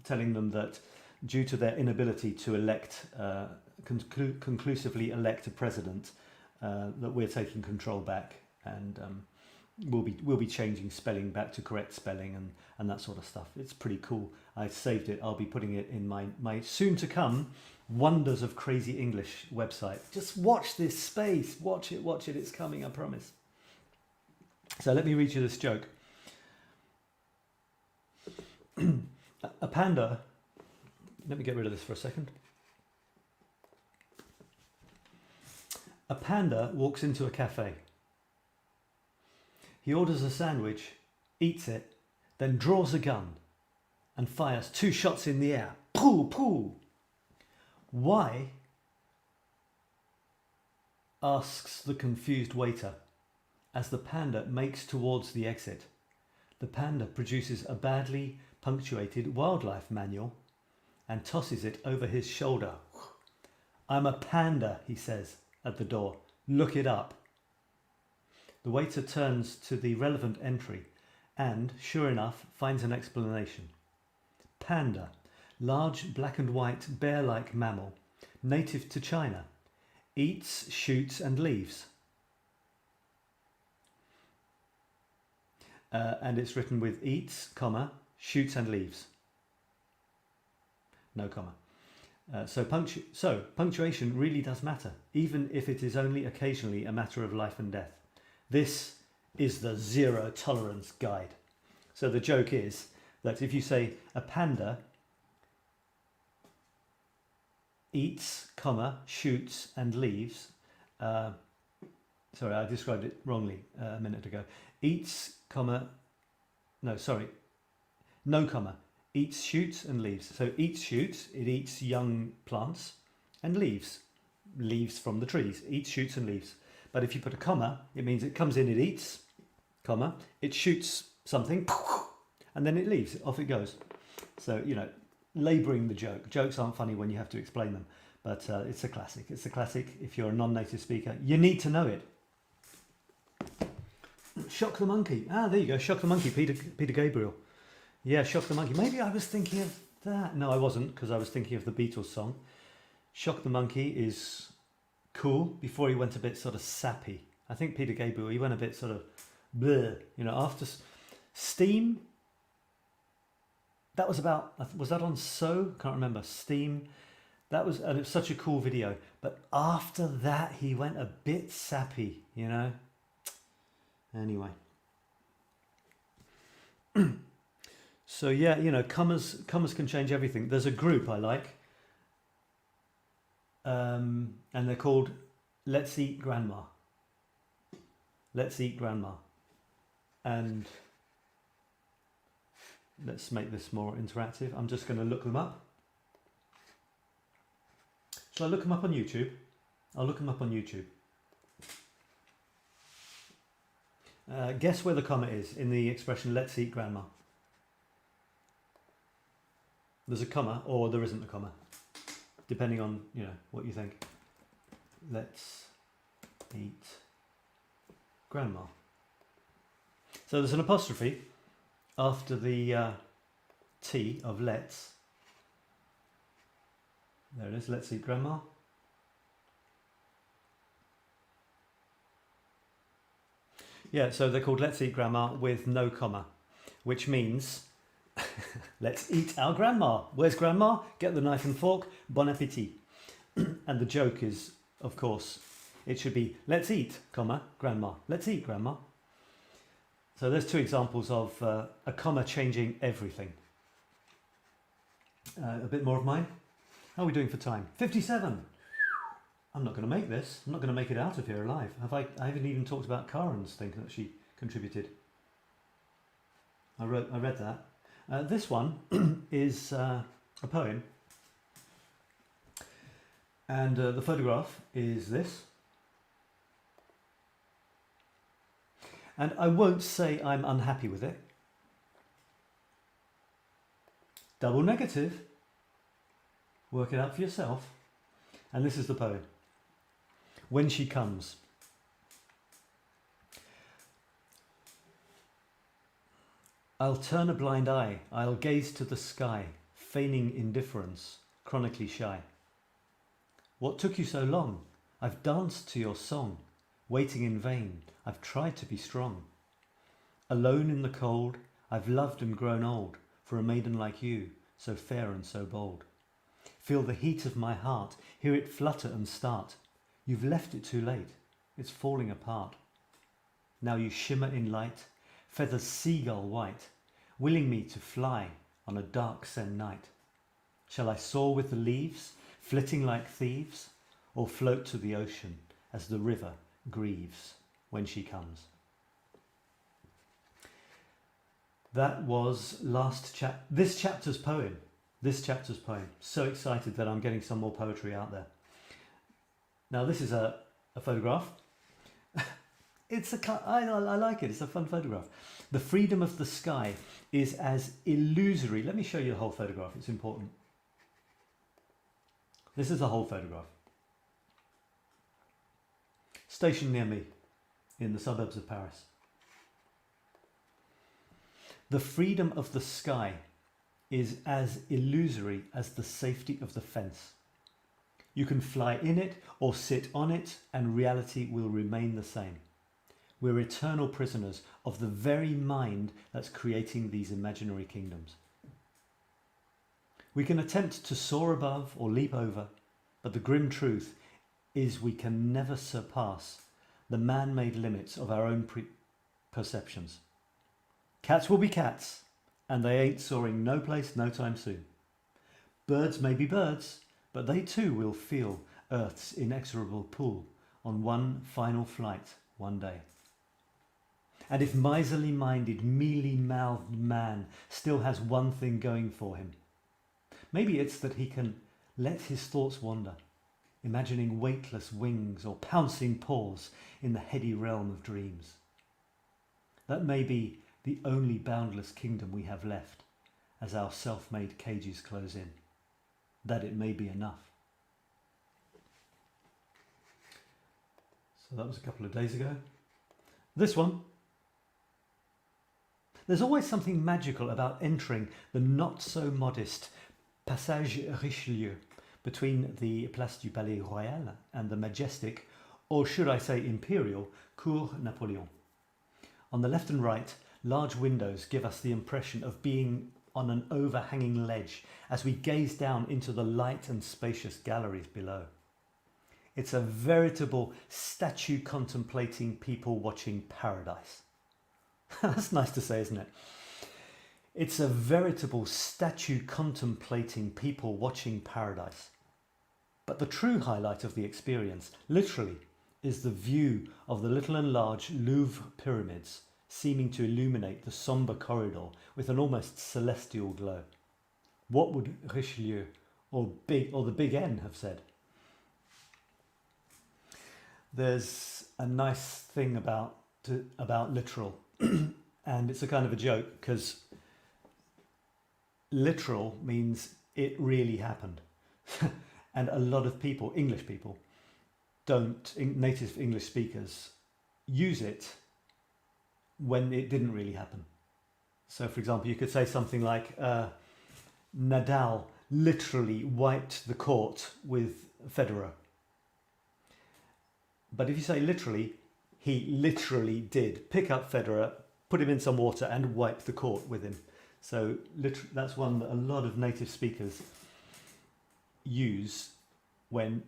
Telling them that due to their inability to elect, conclusively elect a president, that we're taking control back, and we'll be changing spelling back to correct spelling and that sort of stuff. It's pretty cool. I saved it. I'll be putting it in my soon to come Wonders of Crazy English website. Just watch this space. Watch it. It's coming, I promise. So let me read you this joke. A panda, let me get rid of this for a second. A panda walks into a cafe. He orders a sandwich, eats it, then draws a gun and fires 2 shots in the air. Pooh, pooh. Why? Asks the confused waiter as the panda makes towards the exit. The panda produces a badly punctuated wildlife manual and tosses it over his shoulder. I'm a panda, he says at the door. Look it up. The waiter turns to the relevant entry and, sure enough, finds an explanation. Panda, large black and white bear-like mammal, native to China, eats, shoots and leaves. And it's written with eats, comma, shoots and leaves. No comma. So punctuation really does matter, even if it is only occasionally a matter of life and death. This is the zero tolerance guide. So the joke is that if you say a panda eats, comma, shoots and leaves, Sorry, I described it wrongly a minute ago. Eats, comma, no, sorry, no comma. Eats shoots and leaves. So eats shoots, it eats young plants, and leaves from the trees. Eats shoots and leaves. But if you put a comma, it means it comes in, it eats, comma, it shoots something, and then it leaves. Off it goes. So, you know, labouring the joke. Jokes aren't funny when you have to explain them, but it's a classic. It's a classic. If you're a non-native speaker, you need to know it. Shock the Monkey. Ah, there you go. Shock the Monkey, Peter Gabriel. Yeah, Shock the Monkey. Maybe I was thinking of that. No, I wasn't, because I was thinking of the Beatles song. Shock the Monkey is cool before he went a bit sort of sappy. I think Peter Gabriel, he went a bit sort of bleh, you know, after Steam. That was about, was that on So? Can't remember. Steam. That was, and it was such a cool video. But after that, he went a bit sappy, you know. Anyway. So yeah, you know, commas can change everything. There's a group I like. And they're called Let's Eat Grandma. Let's Eat Grandma. And let's make this more interactive. I'm just going to look them up. Shall I look them up on YouTube? I'll look them up on YouTube. Guess where the comma is in the expression let's eat grandma. There's a comma or there isn't a comma, depending on, you know, what you think. Let's eat grandma. So there's an apostrophe after the T of let's. There it is, let's eat grandma. Yeah, so they're called Let's Eat Grandma with no comma, which means let's eat our grandma. Where's grandma? Get the knife and fork. Bon appetit. And the joke is, of course, it should be let's eat, comma, grandma. Let's eat grandma. So there's two examples of a comma changing everything. A bit more of mine. How are we doing for time? 57. I'm not going to make this. I'm not going to make it out of here alive. I haven't even talked about Karen's thing that she contributed. I read that. This one is a poem. And the photograph is this. And I won't say I'm unhappy with it. Double negative. Work it out for yourself. And this is the poem. When she comes. I'll turn a blind eye, I'll gaze to the sky, feigning indifference, chronically shy. What took you so long? I've danced to your song, waiting in vain, I've tried to be strong. Alone in the cold, I've loved and grown old, for a maiden like you, so fair and so bold. Feel the heat of my heart, hear it flutter and start. You've left it too late, it's falling apart. Now you shimmer in light, feathers seagull white, willing me to fly on a dark Sen night. Shall I soar with the leaves, flitting like thieves, or float to the ocean as the river grieves when she comes? That was this chapter's poem. This chapter's poem. So excited that I'm getting some more poetry out there. Now this is a photograph. I like it. It's a fun photograph. The freedom of the sky is as illusory. Let me show you the whole photograph. It's important. This is the whole photograph. Station near me in the suburbs of Paris. The freedom of the sky is as illusory as the safety of the fence. You can fly in it or sit on it and reality will remain the same. We're eternal prisoners of the very mind that's creating these imaginary kingdoms. We can attempt to soar above or leap over, but the grim truth is we can never surpass the man-made limits of our own perceptions. Cats will be cats, and they ain't soaring no place no time soon. Birds may be birds, but they too will feel Earth's inexorable pull on one final flight one day. And if miserly-minded, mealy-mouthed man still has one thing going for him, maybe it's that he can let his thoughts wander, imagining weightless wings or pouncing paws in the heady realm of dreams. That may be the only boundless kingdom we have left as our self-made cages close in. That it may be enough. So that was a couple of days ago. This one. There's always something magical about entering the not-so-modest Passage Richelieu between the Place du Palais Royal and the majestic, or should I say imperial, Cour Napoleon. On the left and right, large windows give us the impression of being on an overhanging ledge as we gaze down into the light and spacious galleries below. It's a veritable statue contemplating people watching paradise. That's nice to say, isn't it? It's a veritable statue contemplating people watching paradise. But the true highlight of the experience, literally, is the view of the little and large Louvre pyramids seeming to illuminate the sombre corridor with an almost celestial glow. What would Richelieu or the Big N have said? There's a nice thing about literal, and it's a kind of a joke because literal means it really happened. And a lot of people, English people, native English speakers, use it when it didn't really happen. So for example, you could say something like, Nadal literally wiped the court with Federer. But if you say literally, he literally did pick up Federer, put him in some water and wipe the court with him. So that's one that a lot of native speakers use when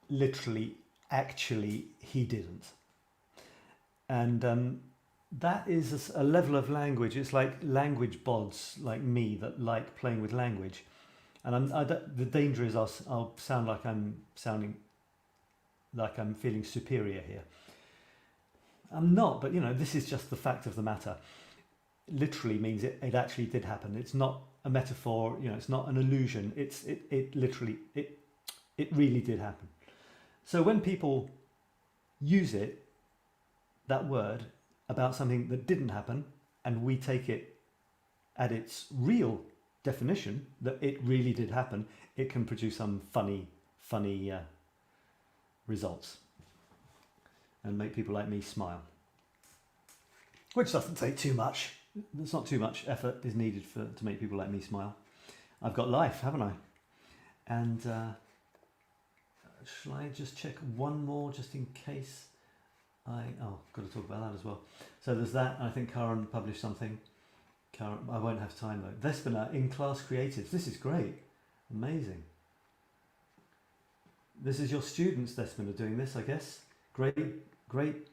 literally, actually, he didn't. And that is a level of language. It's like language bods like me that like playing with language. And the danger is I'll sound like I'm feeling superior here. I'm not, but this is just the fact of the matter. Literally means it actually did happen. It's not a metaphor, it's not an illusion. It literally, it really did happen. So when people use it, that word, about something that didn't happen, and we take it at its real definition, that it really did happen, it can produce some funny results and make people like me smile. Which doesn't take too much. There's not too much effort is needed to make people like me smile. I've got life, haven't I? And shall I just check one more just in case? Got to talk about that as well. So there's that. I think Karen published something. I won't have time though. 𝗪𝗛𝗏 in class creatives. This is great. Amazing. This is your students, 𝗪𝗛𝗏, doing this, I guess. Great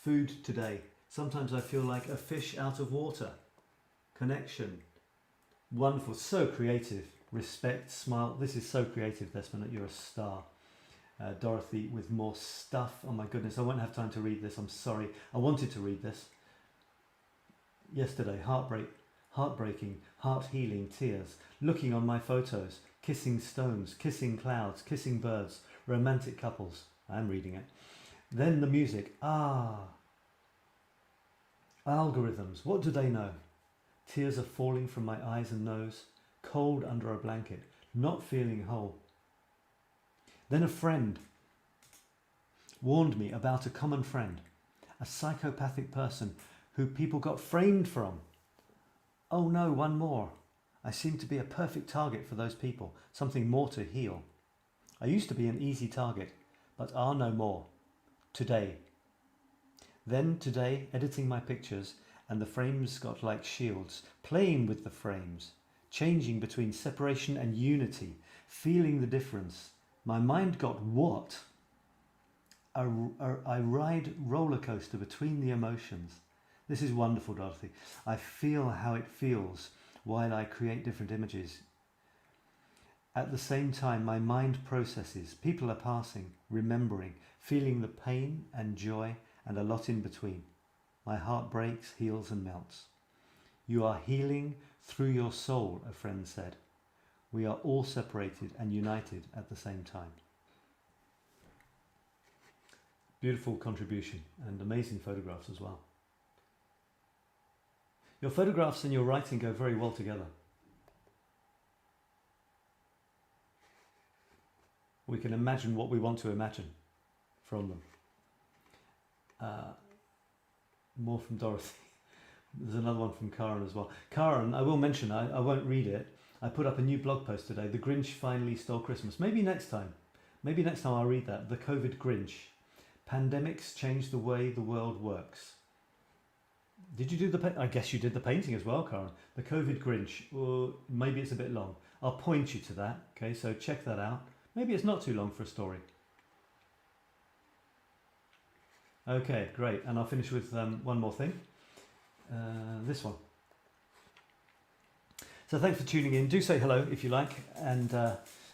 food today. Sometimes I feel like a fish out of water. Connection. Wonderful. So creative. Respect. Smile. This is so creative, 𝗪𝗛𝗏. You're a star. Dorothy with more stuff. Oh my goodness, I won't have time to read this. I'm sorry. I wanted to read this. Yesterday, heartbreaking, heart-healing tears. Looking on my photos. Kissing stones, kissing clouds, kissing birds. Romantic couples. I'm reading it. Then the music. Algorithms, what do they know? Tears are falling from my eyes and nose. Cold under a blanket. Not feeling whole. Then a friend warned me about a common friend, a psychopathic person who people got framed from. Oh no, one more. I seem to be a perfect target for those people, something more to heal. I used to be an easy target, but are no more. Today. Then today, editing my pictures, and the frames got like shields, playing with the frames, changing between separation and unity, feeling the difference. My mind got what? I ride roller coaster between the emotions. This is wonderful, Dorothy. I feel how it feels while I create different images. At the same time, my mind processes. People are passing, remembering, feeling the pain and joy and a lot in between. My heart breaks, heals and melts. You are healing through your soul, a friend said. We are all separated and united at the same time. Beautiful contribution and amazing photographs as well. Your photographs and your writing go very well together. We can imagine what we want to imagine from them. More from Dorothy. There's another one from Karen as well. Karen, I will mention, I won't read it. I put up a new blog post today. The Grinch finally stole Christmas. Maybe next time. Maybe next time I'll read that. The COVID Grinch. Pandemics change the way the world works. Did you do the I guess you did the painting as well, Karen. The COVID Grinch. Or maybe it's a bit long. I'll point you to that. Okay, so check that out. Maybe it's not too long for a story. Okay, great. And I'll finish with one more thing. This one. So thanks for tuning in. Do say hello if you like, and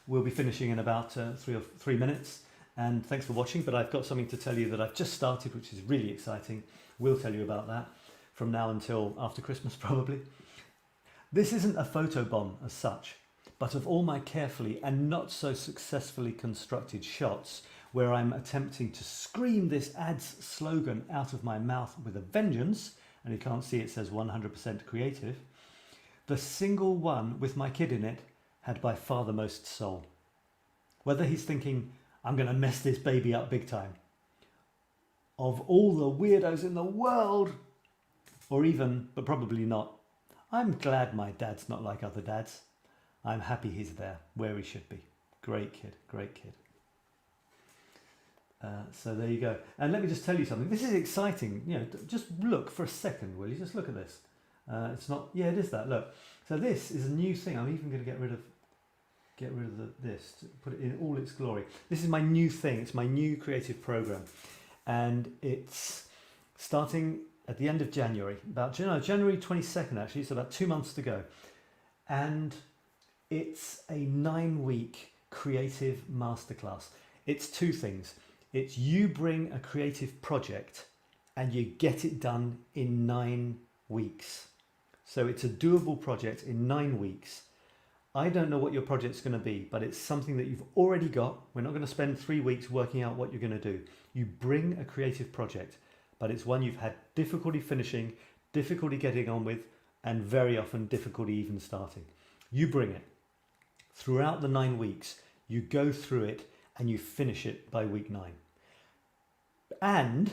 we'll be finishing in about 3 minutes. And thanks for watching, but I've got something to tell you that I've just started, which is really exciting. We'll tell you about that from now until after Christmas, probably. This isn't a photo bomb as such, but of all my carefully and not so successfully constructed shots where I'm attempting to scream this ad's slogan out of my mouth with a vengeance, and you can't see it says 100% creative, the single one with my kid in it had by far the most soul. Whether he's thinking, I'm going to mess this baby up big time, of all the weirdos in the world, or even, but probably not, I'm glad my dad's not like other dads. I'm happy he's there, where he should be. Great kid, great kid. So there you go. And let me just tell you something. This is exciting. You know, just look for a second, will you? Just look at this. It's not. Yeah, it is that. Look. So this is a new thing. I'm even going to get rid of this to put it in all its glory. This is my new thing. It's my new creative program, and it's starting at the end of January. About January 22nd actually. So about 2 months to go, and it's a 9-week creative masterclass. It's two things. It's you bring a creative project and you get it done in 9 weeks. So it's a doable project in 9 weeks. I don't know what your project's going to be, but it's something that you've already got. We're not going to spend 3 weeks working out what you're going to do. You bring a creative project, but it's one you've had difficulty finishing, difficulty getting on with, and very often difficulty even starting. You bring it. Throughout the 9 weeks, you go through it and you finish it by week 9. And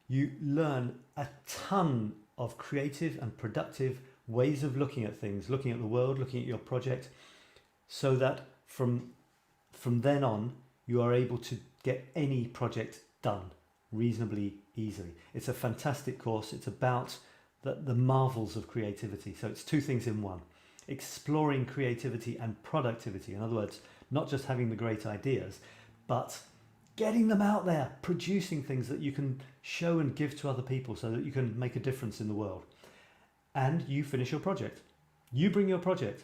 you learn a ton of creative and productive ways of looking at things, looking at the world, looking at your project, so that from then on you are able to get any project done reasonably easily. It's a fantastic course. It's about the marvels of creativity. So it's two things in one. Exploring creativity and productivity. In other words, not just having the great ideas, but getting them out there, producing things that you can show and give to other people so that you can make a difference in the world. And you finish your project. You bring your project.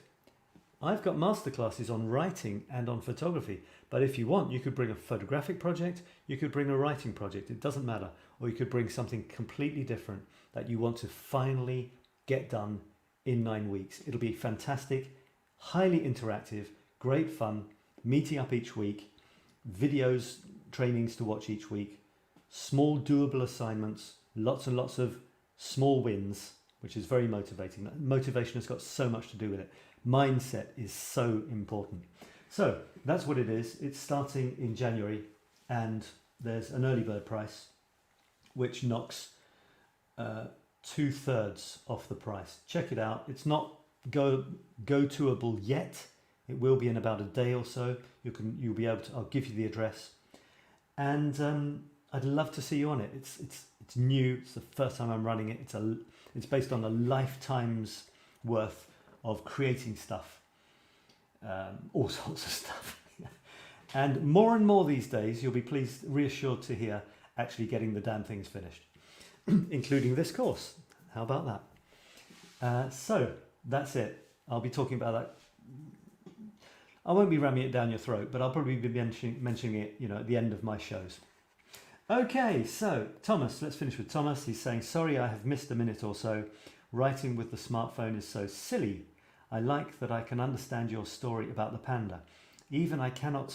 I've got masterclasses on writing and on photography, but if you want, you could bring a photographic project, you could bring a writing project, it doesn't matter. Or you could bring something completely different that you want to finally get done in 9 weeks. It'll be fantastic, highly interactive, great fun, meeting up each week, videos, trainings to watch each week, small doable assignments, lots and lots of small wins, which is very motivating. Motivation has got so much to do with it. Mindset is so important. So that's what it is. It's starting in January, and there's an early bird price which knocks 2/3 off the price. Check it out. It's not go-toable yet. It will be in about a day or so. You'll be able to. I'll give you the address, and I'd love to see you on it. It's new. It's the first time I'm running it. It's based on a lifetime's worth of creating stuff, all sorts of stuff, and more these days. You'll be reassured to hear actually getting the damn things finished, including this course. How about that? So that's it. I'll be talking about that. I won't be ramming it down your throat, but I'll probably be mentioning it, at the end of my shows. Okay, so Thomas, let's finish with Thomas. He's saying, sorry I have missed a minute or so. Writing with the smartphone is so silly. I like that I can understand your story about the panda. Even though I cannot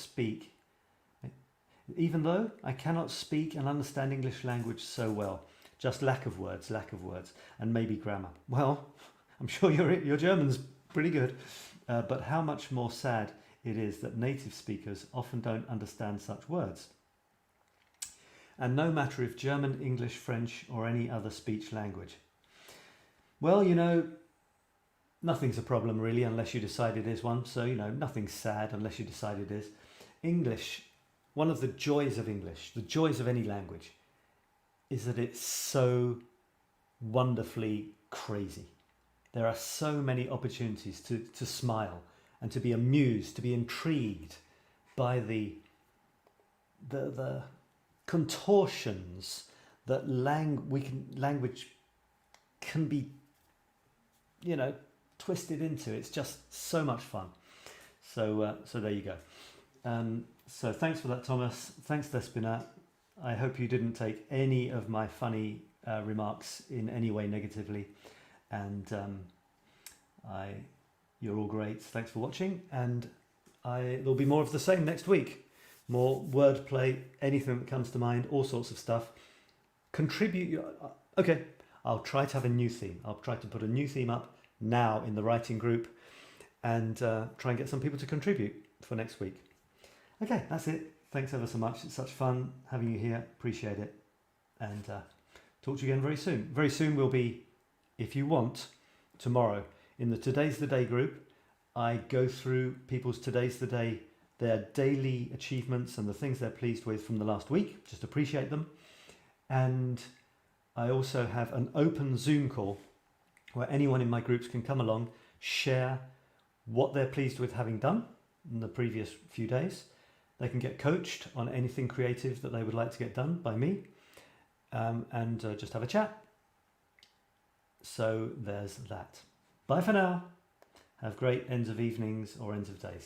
speak and understand English language so well. Just lack of words, and maybe grammar. Well, I'm sure your German's pretty good, but how much more sad it is that native speakers often don't understand such words. And no matter if German, English, French or any other speech language. Well, you know, nothing's a problem really unless you decide it is one. So, you know, nothing's sad unless you decide it is. English, one of the joys of English, the joys of any language, is that it's so wonderfully crazy. There are so many opportunities to smile and to be amused, to be intrigued by the contortions that language can be, you know, twisted into. It's just so much fun. So there you go. So thanks for that, Thomas. Thanks, 𝗪𝗪𝗓. I hope you didn't take any of my funny remarks in any way negatively. And you're all great. Thanks for watching. And there'll be more of the same next week. More wordplay, anything that comes to mind, all sorts of stuff. Contribute. Okay, I'll try to have a new theme. I'll try to put a new theme up now in the writing group and try and get some people to contribute for next week. Okay, that's it. Thanks ever so much. It's such fun having you here. Appreciate it. And talk to you again very soon. Very soon we'll be, if you want, tomorrow in the Today's the Day group. I go through people's Today's the Day, their daily achievements and the things they're pleased with from the last week. Just appreciate them. And I also have an open Zoom call where anyone in my groups can come along, share what they're pleased with having done in the previous few days. They can get coached on anything creative that they would like to get done by me, and just have a chat. So there's that. Bye for now. Have great ends of evenings or ends of days.